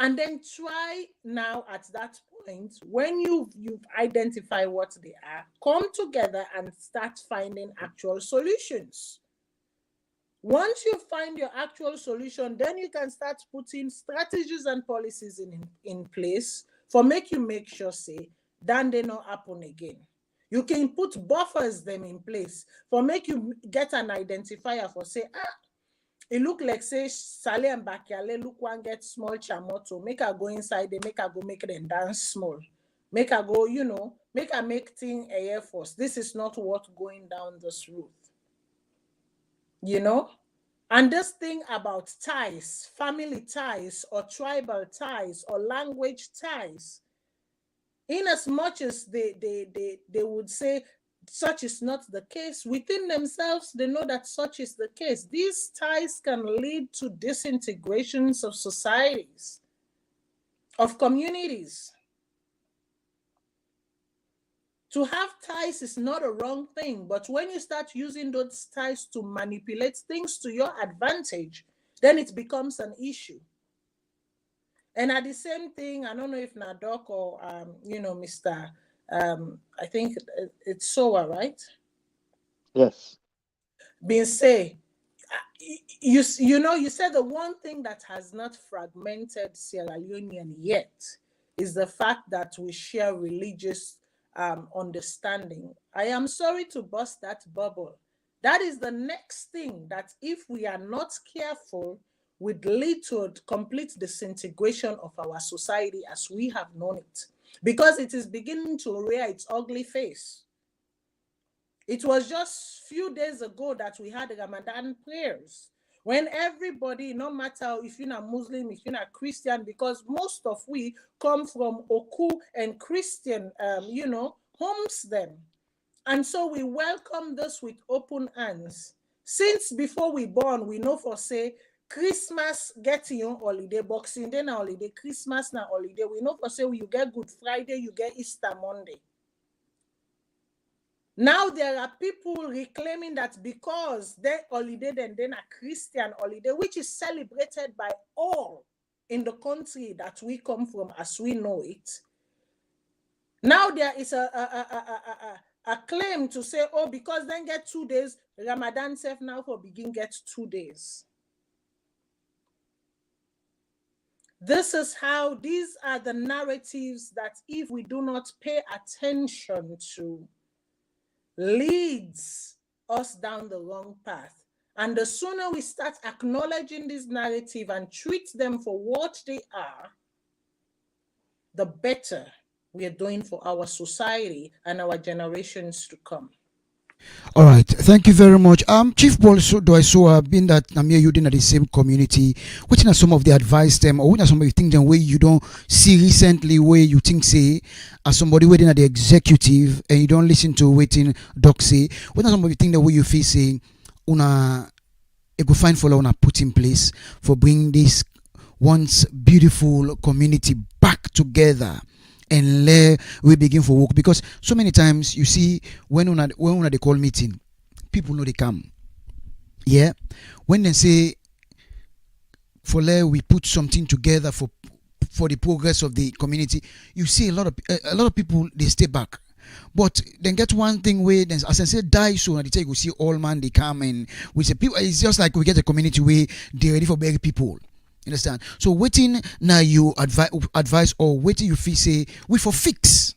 And then try now at that point, when you've identified what they are, come together and start finding actual solutions. Once you find your actual solution, then you can start putting strategies and policies in place for make sure, say, that they not happen again. You can put buffers them in place for make you get an identifier for say, it look like say Sale and Bakiale look one get small chamoto, make her go inside, they make her go make them dance small. Make her go, make her make thing a Air Force. This is not what going down this route. And this thing about ties, family ties or tribal ties or language ties, in as much as they would say such is not the case, within themselves, they know that such is the case. These ties can lead to disintegrations of societies, of communities. To have ties is not a wrong thing, but when you start using those ties to manipulate things to your advantage, then it becomes an issue. And at the same thing, I don't know if Nadok or, Mr. I think it's Soa, right? Yes. Being say, you said the one thing that has not fragmented Sierra Leonean yet is the fact that we share religious understanding. I am sorry to burst that bubble. That is the next thing that if we are not careful would lead to a complete disintegration of our society as we have known it. Because it is beginning to rear its ugly face. It was just a few days ago that we had Ramadan prayers, when everybody, no matter if you're not Muslim, if you're not Christian, because most of we come from Oku and Christian, homes them. And so we welcome this with open hands. Since before we born, we know for say, Christmas get your holiday, Boxing Day na holiday, Christmas na holiday. We know for say you get Good Friday, you get Easter Monday. Now there are people reclaiming that because their holiday then a Christian holiday, which is celebrated by all in the country that we come from as we know it. Now there is a claim to say, oh, because then get 2 days, Ramadan self now for begin get 2 days. This is how, these are the narratives that if we do not pay attention to, leads us down the wrong path. And the sooner we start acknowledging this narrative and treat them for what they are, the better we are doing for our society and our generations to come. All right, thank you very much. Chief Paul, so do I so being that I'm here, you in the same community. What are some of the advice them, or what are some of the things them where you don't see recently where you think say as somebody waiting at the executive and you don't listen to waiting doc say. What are some of the things that where you feel say una a good fine for una put in place for bringing this once beautiful community back together and let we begin for work, because so many times you see when they call meeting, people know they come. Yeah, when they say for let we put something together for the progress of the community, you see a lot of people they stay back. But then get one thing where then as I said die soon and they tell you see all man they come and we say people, it's just like we get a community where they ready for bury people. Understand? So waiting now you advise or waiting you feel say we for fix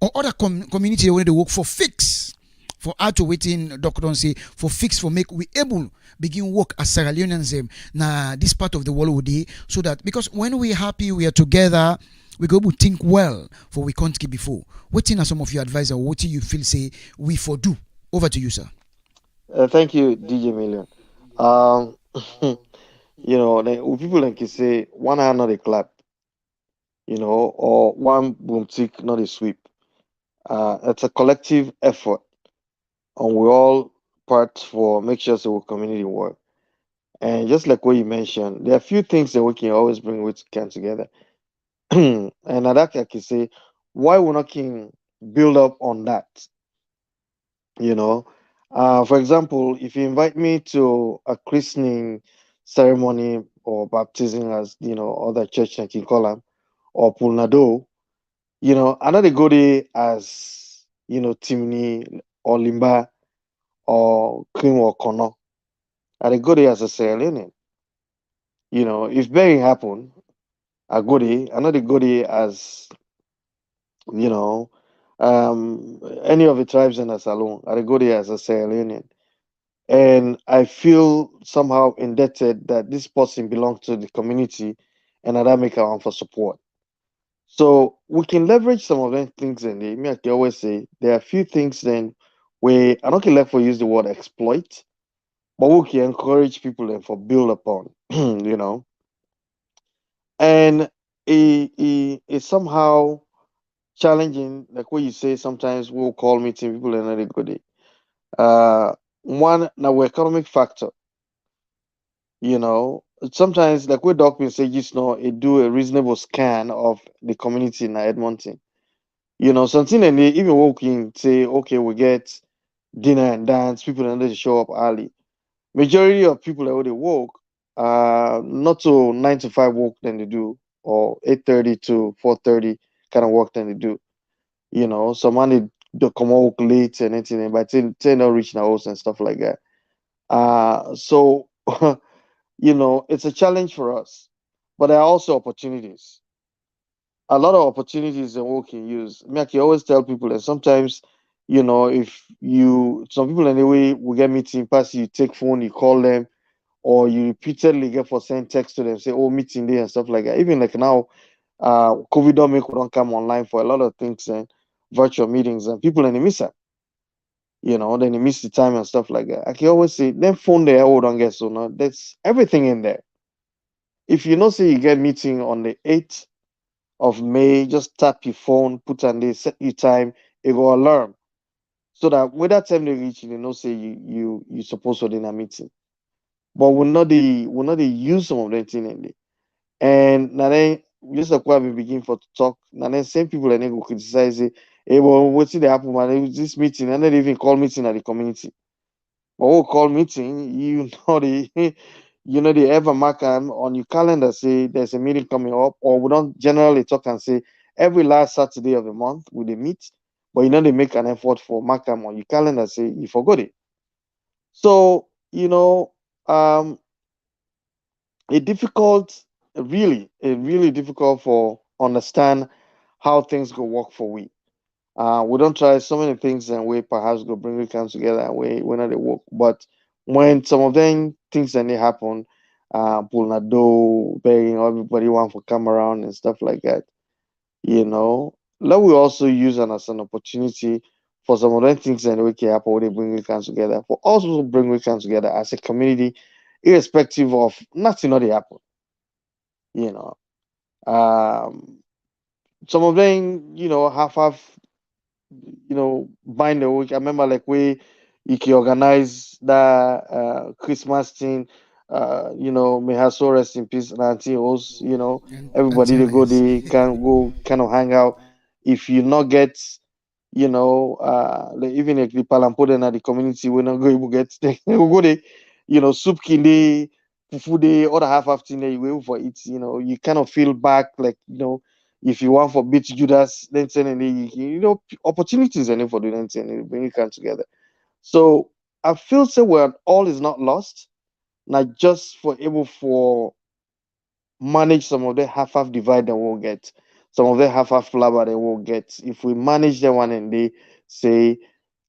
or other community where they work for fix for how to waiting doctor don't say for fix for make we able begin work as Sierra Leoneans now this part of the world would be so that because when we happy we are together we go to think well for we can't keep before. Waiting are some of your advice or what you feel say we for do. Over to you, sir. Thank you, DJ Million. Um, people like you say, one hand not a clap, or one boom tick, not a sweep. It's a collective effort, and we all part for make sure so we community work. And just like what you mentioned, there are a few things that we can always bring which can together. And at that I can say, why we not can build up on that, you know? For example, if you invite me to a christening ceremony or baptism, as other church like you call them, or pulnado, I know they go there as Timni or Limba or Cream or Kono. I they go there as a Sierra Leonean. If burying happen, I go there. I know they go there as you know, any of the tribes in a salon. I go there as a Sierra Leonean. And I feel somehow indebted that this person belongs to the community and that make our for support. So we can leverage some of them things in there. Me, I can always say there are a few things then where I don't care left for use the word exploit, but we can encourage people and for build upon, And it somehow challenging, like what you say, sometimes we'll call meeting people and not a good day. One now economic factor, you know. Sometimes like what doc will say, just know it do a reasonable scan of the community in Edmonton. Something and they even walking say, okay, we get dinner and dance, people and they show up early. Majority of people that they work not to 9 to 5 work than they do, or 8:30 to 4:30 kind of work than they do. Some money they come out late and anything, but they not reach the house and stuff like that. So it's a challenge for us, but there are also opportunities. A lot of opportunities that we can use. I mean, I can always tell people that sometimes, if some people anyway will get meeting, pass you take phone, you call them, or you repeatedly get for send text to them, say, oh, meeting day and stuff like that. Even like now, COVID don't make we don't come online for a lot of things and virtual meetings, and people and they miss it. Then they miss the time and stuff like that. I can always say, then phone there, oh, don't get so now. That's everything in there. If you know, say you get meeting on the 8th of May, just tap your phone, put on there, set your time, it will alarm. So that when that time they reach, say you supposed to in a meeting. But we're not the use some of that thing in there. And now then just like why we begin for to talk. Now then same people and then go criticize it. Hey, well, what's the happen, man? It was this meeting, and then they even call meeting at the community. But we'll call meeting, they ever mark on your calendar, say there's a meeting coming up, or we don't generally talk and say every last Saturday of the month we they meet, but they make an effort for mark them on your calendar, say you forgot it. So, um it difficult, really difficult for understand how things go work for we. We don't try so many things and we perhaps go bring we come together and we not they work. But when some of them things and they happen, pull na do, begging everybody want to come around and stuff like that, let we also use it as an opportunity for some of them things and we can happen when they bring weekends together. For also bring weekends together as a community, irrespective of nothing not happen. You know. Um some of them, have bind the week. I remember like you can organize that Christmas thing. May her soul rest in peace, and Auntie Rose, And everybody they Antenna, go, yes. they can go kind of hang out. If you not get, like even like the palampo then at the community, we not go able get they will go there, soup kinde, fufu day, other half thing there you go for it, you kind of feel back like, if you want for beat Judas, then opportunities and for doing and bring it come together. So I feel so well all is not lost. Not just for able for manage some of the half divide that we'll get, some of the half flower they will get. If we manage the one and they say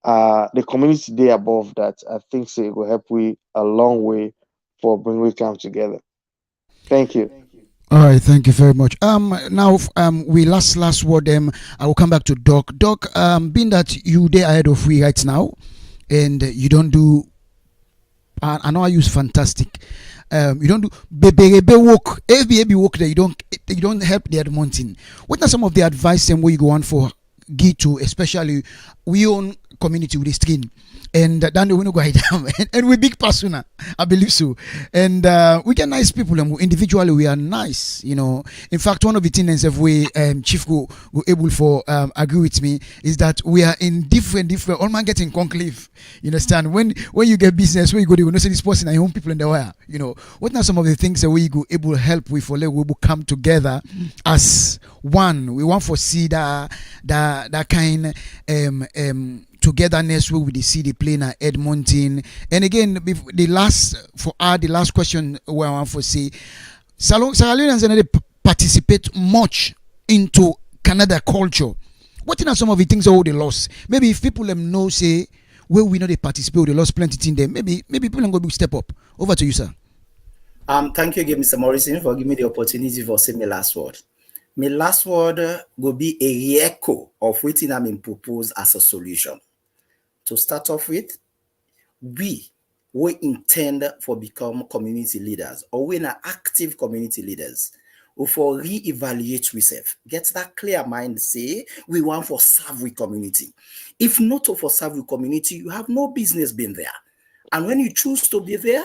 the community day above that, I think so it will help we a long way for bring we come together. Thank you. All right, thank you very much. Now, we last word. I will come back to Doc. Doc, being that you there ahead of we right now, and you don't do, I know I use fantastic. You don't do baby work, baby work that you don't help the Edmonton. What are some of the advice and where you go on for Gitu, especially we own community with the screen, and then we no go hide them, and we big persona, I believe so, and we get nice people, and individually we are nice, In fact, one of the things that we Chief go able for agree with me is that we are in different. All man getting conclave. You understand? When you get business, where you go, they will not say this person and your own people in the wire. What are some of the things that we go able to help with for let we will come together as one. We want for see that kind togetherness where we see the plane at Edmonton. And again, the last question where I want to say, Salonians and they participate much into Canada culture. What are some of the things that they lost? Maybe if people know say where we know they participate, they lost plenty in there. Maybe people are going to step up. Over to you, sir. Thank you again, Mr. Morrison, for giving me the opportunity for saying my last word. My last word will be a echo of what I mean propose as a solution. To start off with, we intend for become community leaders, or we are active community leaders, or for re-evaluate ourselves. Get that clear mind, say we want for serve with community. If not for serve with community, you have no business being there. And when you choose to be there,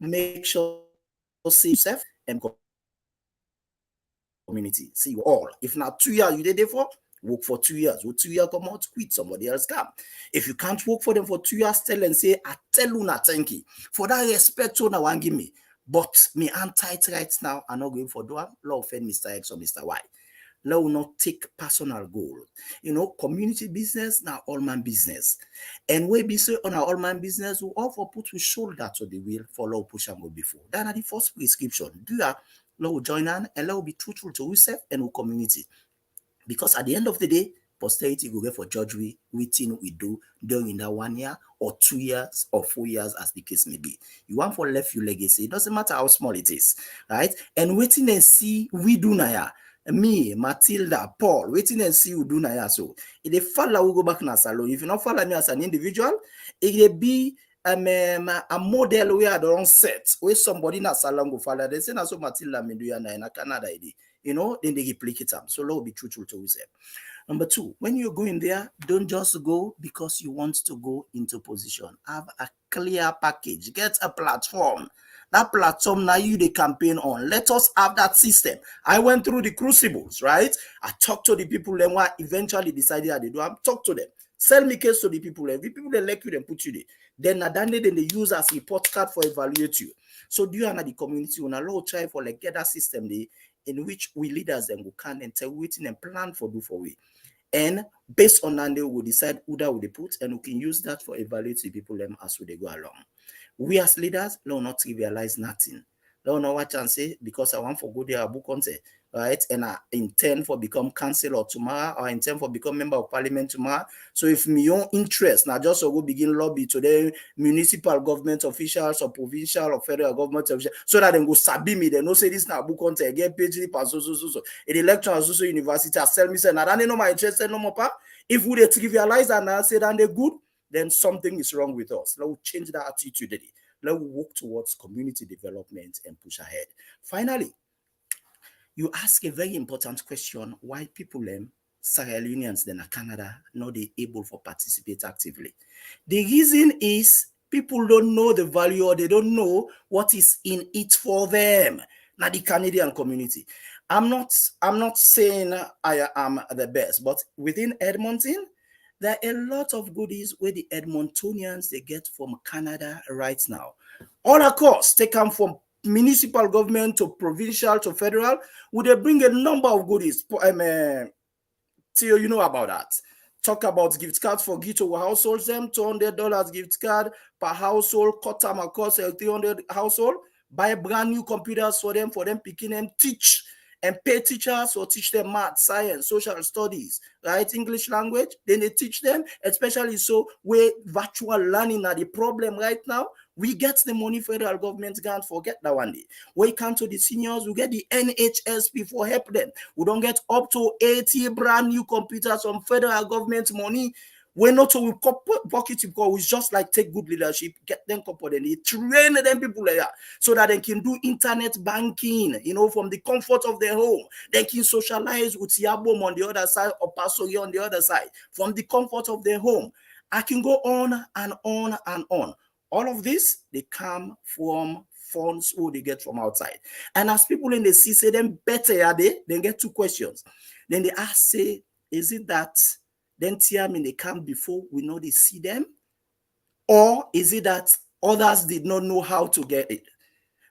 make sure see yourself and community. See you all. If not 2 years you did it for, work for 2 years. With 2 years come out, quit, somebody else come. If you can't work for them for 2 years, tell and say, I tell you not thank you. For that respect, you want give me. But me I'm tight right now, I'm not going for do law offend Mr. X or Mr. Y. Let us not take personal goal. Community business now all man business. And we be say on our all man business, we all for put we shoulder to the wheel for law push and go before. That are the first prescription. Do that, let us join on and let us be truthful to ourselves and our community. Because at the end of the day, posterity will get for judge we think we do during that 1 year or 2 years or 4 years as the case may be. You want for left your legacy. It doesn't matter how small it is, right? And waiting and see we do now. Me, Matilda, Paul, waiting and see who do now. So if they follow, we go back na salon. If you not follow me as an individual, it will be a model where I don't set where somebody na salon go follow. They say na so Matilda me do ya na Canada ID. Then they replicate them. So let be truthful to yourself. Number 2, when you're going there, don't just go because you want to go into position. Have a clear package. Get a platform. That platform now you the campaign on. Let us have that system. I went through the crucibles, right? I talked to the people and what eventually decided how they do. I talk to them. Sell me case to the people. The people they like you, then put you there. Then they use as a report card for evaluate you. So do you and the community on a low try for like get that system there in which we leaders then go can and tell waiting and plan for do for we. And based on that, they will decide who that will they put, and we can use that for evaluating people as they go along. We as leaders, will not trivialize nothing. They will not watch and say, because I want for go there, book content, right? And I intend for become councillor tomorrow, or I intend for become member of parliament tomorrow. So if my own interest, now just go begin lobby to the municipal government officials or provincial or federal government officials, so that they go sabi me, they know say this now book content, I get PhD, so. In the lecture at Suso University, I sell me say, now I know my interest no more. If we trivialize that and say that they're good, then something is wrong with us. Let's change that attitude. Let's work towards community development and push ahead. Finally, you ask a very important question: why people Sierra Leoneans then Canada not they able to participate actively? The reason is people don't know the value, or they don't know what is in it for them. Now the Canadian community. I'm not saying I am the best, but within Edmonton, there are a lot of goodies where the Edmontonians they get from Canada right now. All across, they come from municipal government to provincial to federal. Would they bring a number of goodies? Theo, you know about that. Talk about gift cards for Gito households, them $200 gift card per household, cut them across 300 household, buy brand new computers for them picking them, teach and pay teachers or teach them math, science, social studies, right? English language. Then they teach them, especially so where virtual learning are the problem right now. We get the money federal government can't forget that one day. We come to the seniors, we get the NHSP for help them. We don't get up to 80 brand new computers from federal government money. We're not so we pocket because we just like take good leadership, get them coupled and train them people like that so that they can do internet banking, from the comfort of their home. They can socialize with Yabom on the other side or Pasori on the other side from the comfort of their home. I can go on and on and on. All of this, they come from funds who they get from outside. And as people in the sea say them better are they get two questions. Then they ask, say, is it that then Tiamin they come before we know they see them? Or is it that others did not know how to get it?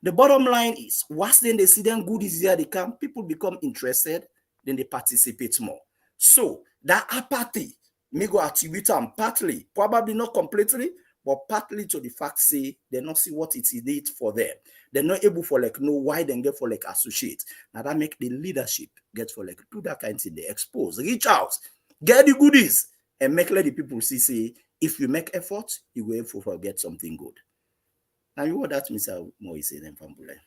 The bottom line is, once then they see them good is here they come, people become interested, then they participate more. So that apathy may go attribute them partly, probably not completely, but partly to the fact say they not see what it is for them. They're not able for know why they get for associate. Now that make the leadership get for do that kind of thing. They expose, reach out, get the goodies, and make let the people see if you make effort, you will able to get something good. Now you what that Mr. Moise then Fambule.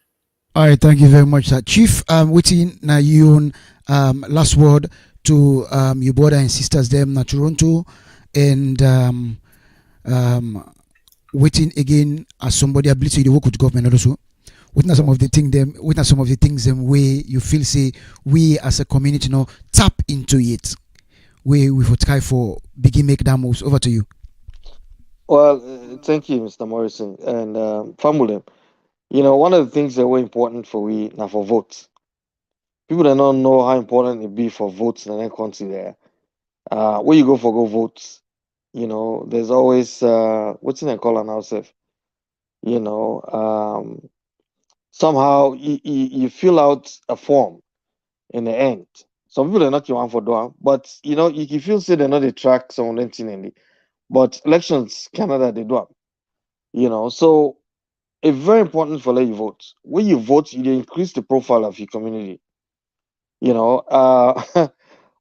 All right, thank you very much, Chief. Waiting now you last word to your brother and sisters them na Toronto, and waiting again as somebody ability to work with government also. Witness some of the things them way you feel say we as a community tap into it. We will try for begin make that moves. Over to you. Well, thank you, Mr. Morrison. And Famulem, one of the things that were important for we now for votes. People that don't know how important it be for votes in the country there. Where you go for go votes, there's always what's in a call on ourselves. Somehow you fill out a form in the end. Some people are not your one for doing, but you feel say they're not the track some thing. But elections Canada they do. So it's very important for let you vote. When you vote, you increase the profile of your community. We all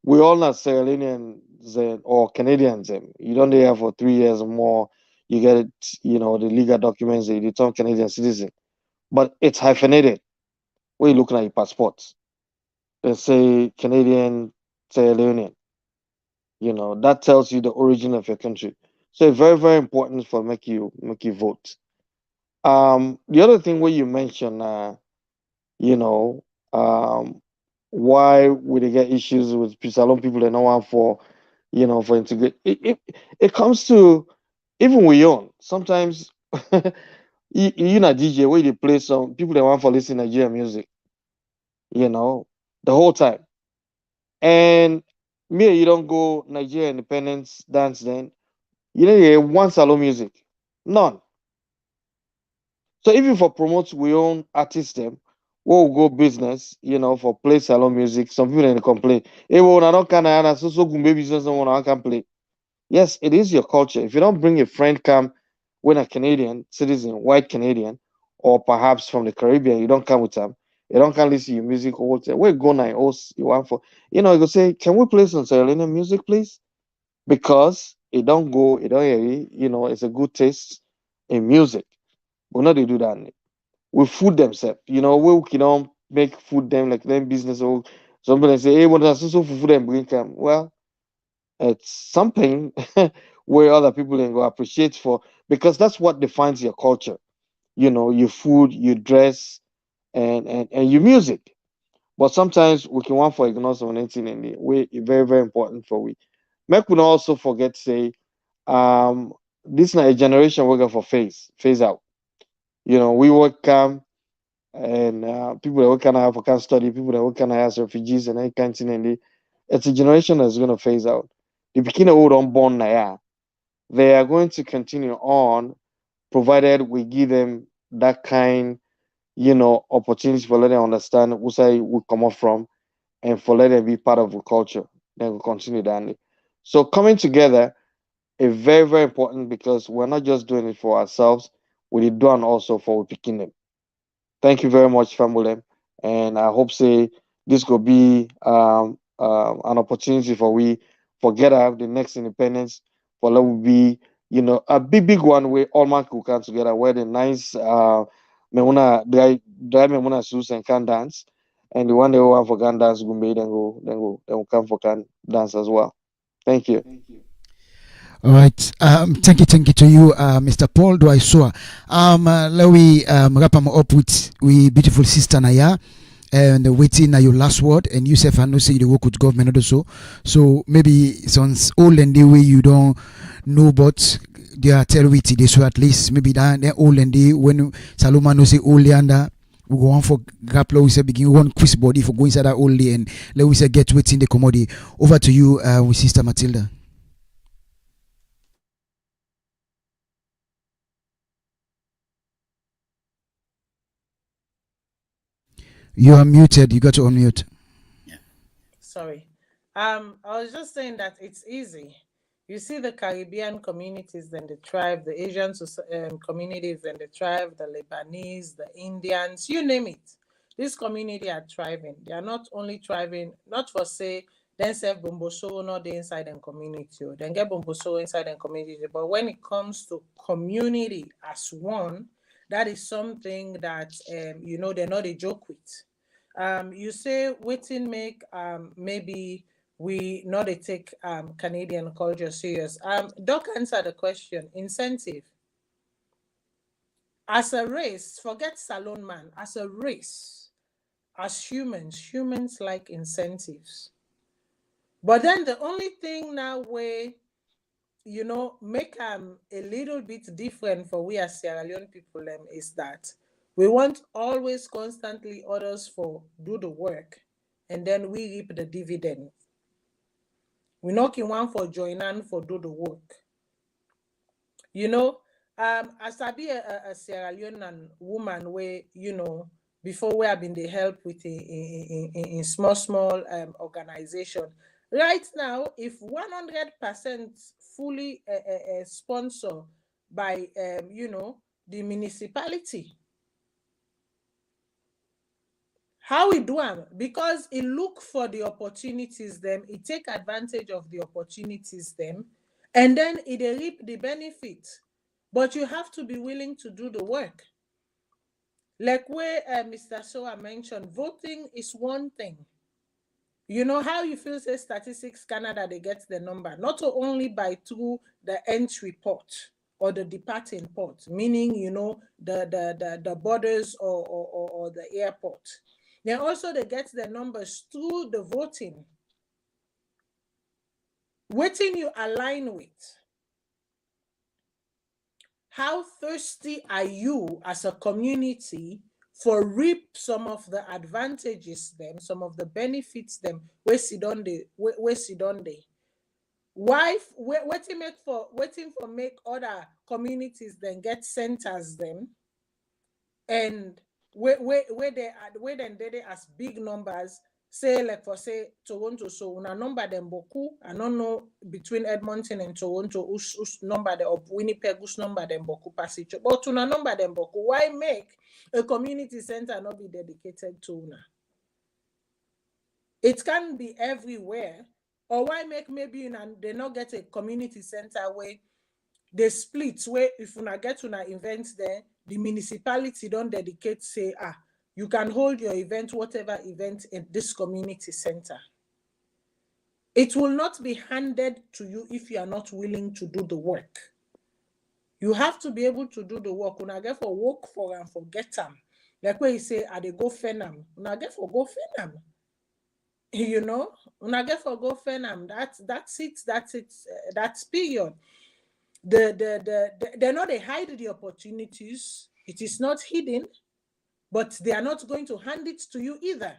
not Sierra Leoneans or Canadians. You don't there for 3 years or more. You get it, the legal documents, you become Canadian citizen. But it's hyphenated. When you looking at your passports, they say Canadian, Sierra Leonean. That tells you the origin of your country. So it's very, very important for make you vote. The other thing where you mentioned, why would they get issues with Salon people that no one for integrate? It comes to even we own sometimes. You know DJ where they play some people that want for listen Nigerian music, the whole time. And me, you don't go Nigeria Independence dance then. You hear one salon music. None. So even for promote we own artists them, we'll go business, for play salon music. Some people then complain. Hey, well, I don't can so gumbe business no one I can play. Yes, it is your culture. If you don't bring a friend come when a Canadian citizen, white Canadian, or perhaps from the Caribbean, you don't come with them. You don't can listen to your music all the time. Where go now? You want for you go say, can we play some Sierra Leonean music, please? Because it don't go, it don't hear, it's a good taste in music. But not they do that. We food themselves. We make food them like them business or somebody say, hey, what does so food them bring come? Well, It's something where other people can go appreciate for, because that's what defines your culture. Your food, your dress, and your music. But sometimes we can want for ignore some anything in the way very, very important for we. Make we not also forget say um this na a generation working for phase out. We work come and people that work kind of can study, people that work kind of as refugees and any kind of thing in the it's a generation that's gonna phase out. The beginning old unborn na yeah, they are going to continue on provided we give them that kind, opportunity for let them understand who say we come up from and for let them be part of the culture. Then we continue that. So coming together is very, very important because we're not just doing it for ourselves, we did do it also for picking them. Thank you very much, family. And I hope say this could be an opportunity for we forget have the next independence for that will be a big one where all man could come together where the nice memuna dry memuna suits and can dance, and the one they want for can dance will be then will come for can dance as well. Thank you. All right. Thank you to you, Mr. Paul Dwaisua. Let we wrap them up with we beautiful sister Naya. And waiting your last word, and you say I know say you work with government also. So maybe sounds old and the way you don't know, but they are tell with this, so at least maybe that old and the when Saloma no say old and we go on for Grappler, we say begin one quiz body for going inside that old and let we say get waiting the commodity. Over to you, with Sister Matilda. You are muted. You got to unmute. Sorry. I was just saying that it's easy. You see the Caribbean communities, then the tribe, the Asian communities, then the tribe, the Lebanese, the Indians, you name it. This community are thriving. They are not only thriving, not for say, then serve Bomboso, not the inside and community, or then get Bomboso inside and community. But when it comes to community as one, that is something that, they're not a joke with. You say waiting make maybe we not a take Canadian culture serious. Doc answer the question. Incentive. As a race, forget Salon Man. As a race, as humans like incentives. But then the only thing now where make a little bit different for we as Sierra Leone people is that we want always constantly others for do the work and then we reap the dividend. We not in one for join and for do the work. As I be a Sierra Leonean woman where, before we have been the help with in small organization. Right now, if 100% fully sponsor by the municipality, how we do them? Because it look for the opportunities them, it take advantage of the opportunities them, and then it reap the benefit. But you have to be willing to do the work. Like where Mr. Soa mentioned, voting is one thing. You know how you feel say Statistics Canada, they get the number, not only by through the entry port or the departing port, meaning, the borders or the airport. Then also they get the numbers through the voting. Waiting you align with. How thirsty are you as a community for reap some of the advantages them, some of the benefits them, where sit on they. Why waiting for make other communities then get centers them and where then they as big numbers, say like for say Toronto, so una number them boku. I don't know between Edmonton and Toronto whose number them or Winnipeg whose number them boku passage. But una number them boku. Why make a community center not be dedicated to una? It can be everywhere. Or why make maybe they not get a community center where they split, where if una get una event there, the municipality don't dedicate, say, you can hold your event, whatever event, in this community center. It will not be handed to you if you are not willing to do the work. You have to be able to do the work. Una get for work for and forget them. Like when you say, I they go fenam. Una get for go fenam. You know, una get for go fenam. That's it. That's period. They're not, they hide the opportunities. It is not hidden, but they are not going to hand it to you either.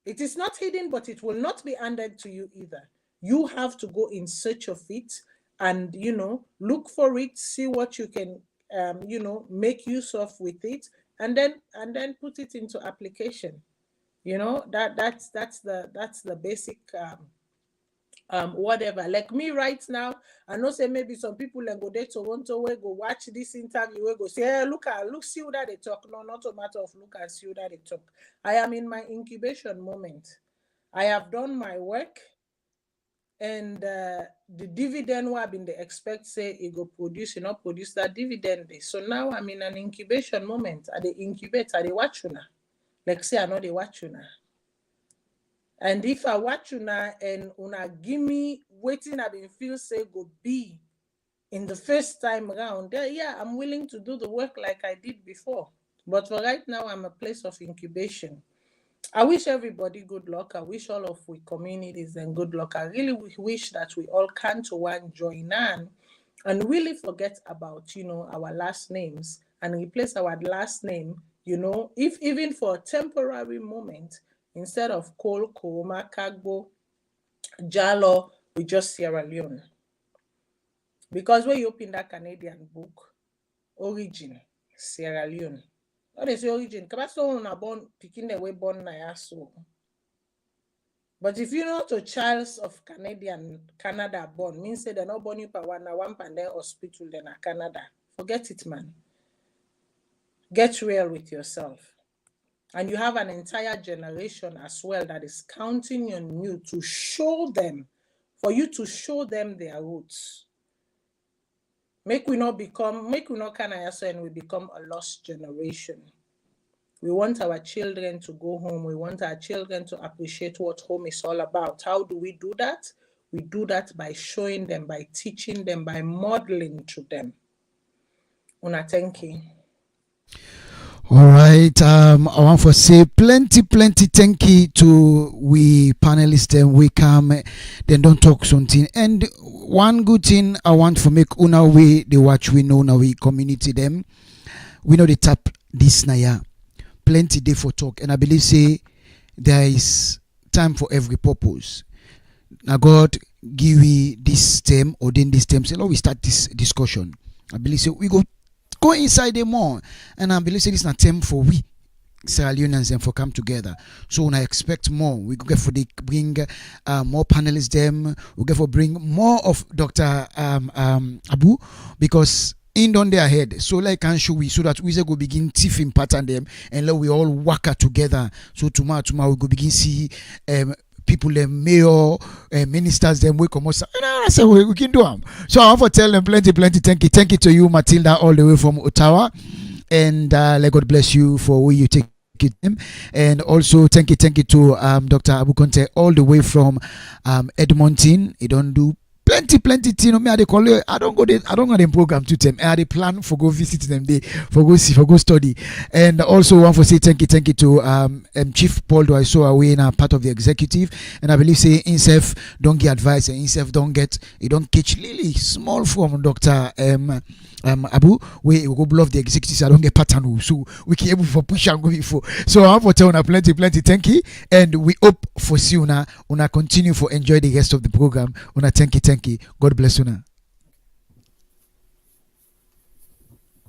It is not hidden, but it will not be handed to you either. You have to go in search of it and, you know, look for it, see what you can, you know, make use of with it, and then put it into application. You know, that's the basic whatever. Like me right now, I know say maybe some people like go there Toronto where go watch this interview, where go say, hey, look, see how that they talk. No, not a matter of look and see how that they talk. I am in my incubation moment. I have done my work, and the dividend what I've been the expect say it go produce, you know, produce that dividend. So now I'm in an incubation moment. I they incubate, I they watch you now. Like say I know they watch you now. And if I watch you now and una give me waiting, I been feel say go be in the first time around, yeah, I'm willing to do the work like I did before. But for right now, I'm a place of incubation. I wish everybody good luck. I wish all of we communities and good luck. I really wish that we all can to one join on and really forget about, you know, our last names and replace our last name, you know, if even for a temporary moment, instead of Cole, Koma, Kagbo, Jalo, we just Sierra Leone. Because when you open that Canadian book, origin, Sierra Leone. What is the origin? Kabaso na born picking the way born na so. But if you're not a child of Canada born, means say they're not born you pa one pande hospital then a Canada. Forget it, man. Get real with yourself. And you have an entire generation as well that is counting on you to show them, for you to show them their roots. Make we not kind of and we become a lost generation. We want our children to go home. We want our children to appreciate what home is all about. How do we do that? We do that by showing them, by teaching them, by modeling to them. Una, thank you. All right. I want to say plenty thank you to we panelists and we come then don't talk something. And one good thing I want to make una way the watch we know now we community them. We know they tap this naya. Plenty day for talk. And I believe say there is time for every purpose. Now God give we this term or then this term. Say, we start this discussion. I believe say we go inside them more, and I believe this is not time for we Sierra Leoneans and for come together. So when I expect more, we go for the bring more panelists. Them we go for bring more of Dr. Abu because in on their head. So like can show we so that we go begin tiffing pattern them and let we all work together. So tomorrow we go begin see people, mayor, ministers, them we come out. I say we can do them. So I want to tell them plenty. Thank you to you, Matilda, all the way from Ottawa, and let God bless you for where you take it. And also thank you to Dr. Abu Conte all the way from Edmonton. He don't do plenty thing. Me I dey call you. I don't go them program to them. I dey plan for go visit them there for go study. And also want to say thank you to Chief Paul Duaiso away in a part of the executive. And I believe say himself don't get advice and himself don't catch Lily small from Dr. Abu, we go blow the executives. I don't get pattern, so we can able for push and go before. So I want to tell you plenty thank you, and we hope for see una continue for enjoy the rest of the program. Una thank you. God bless you.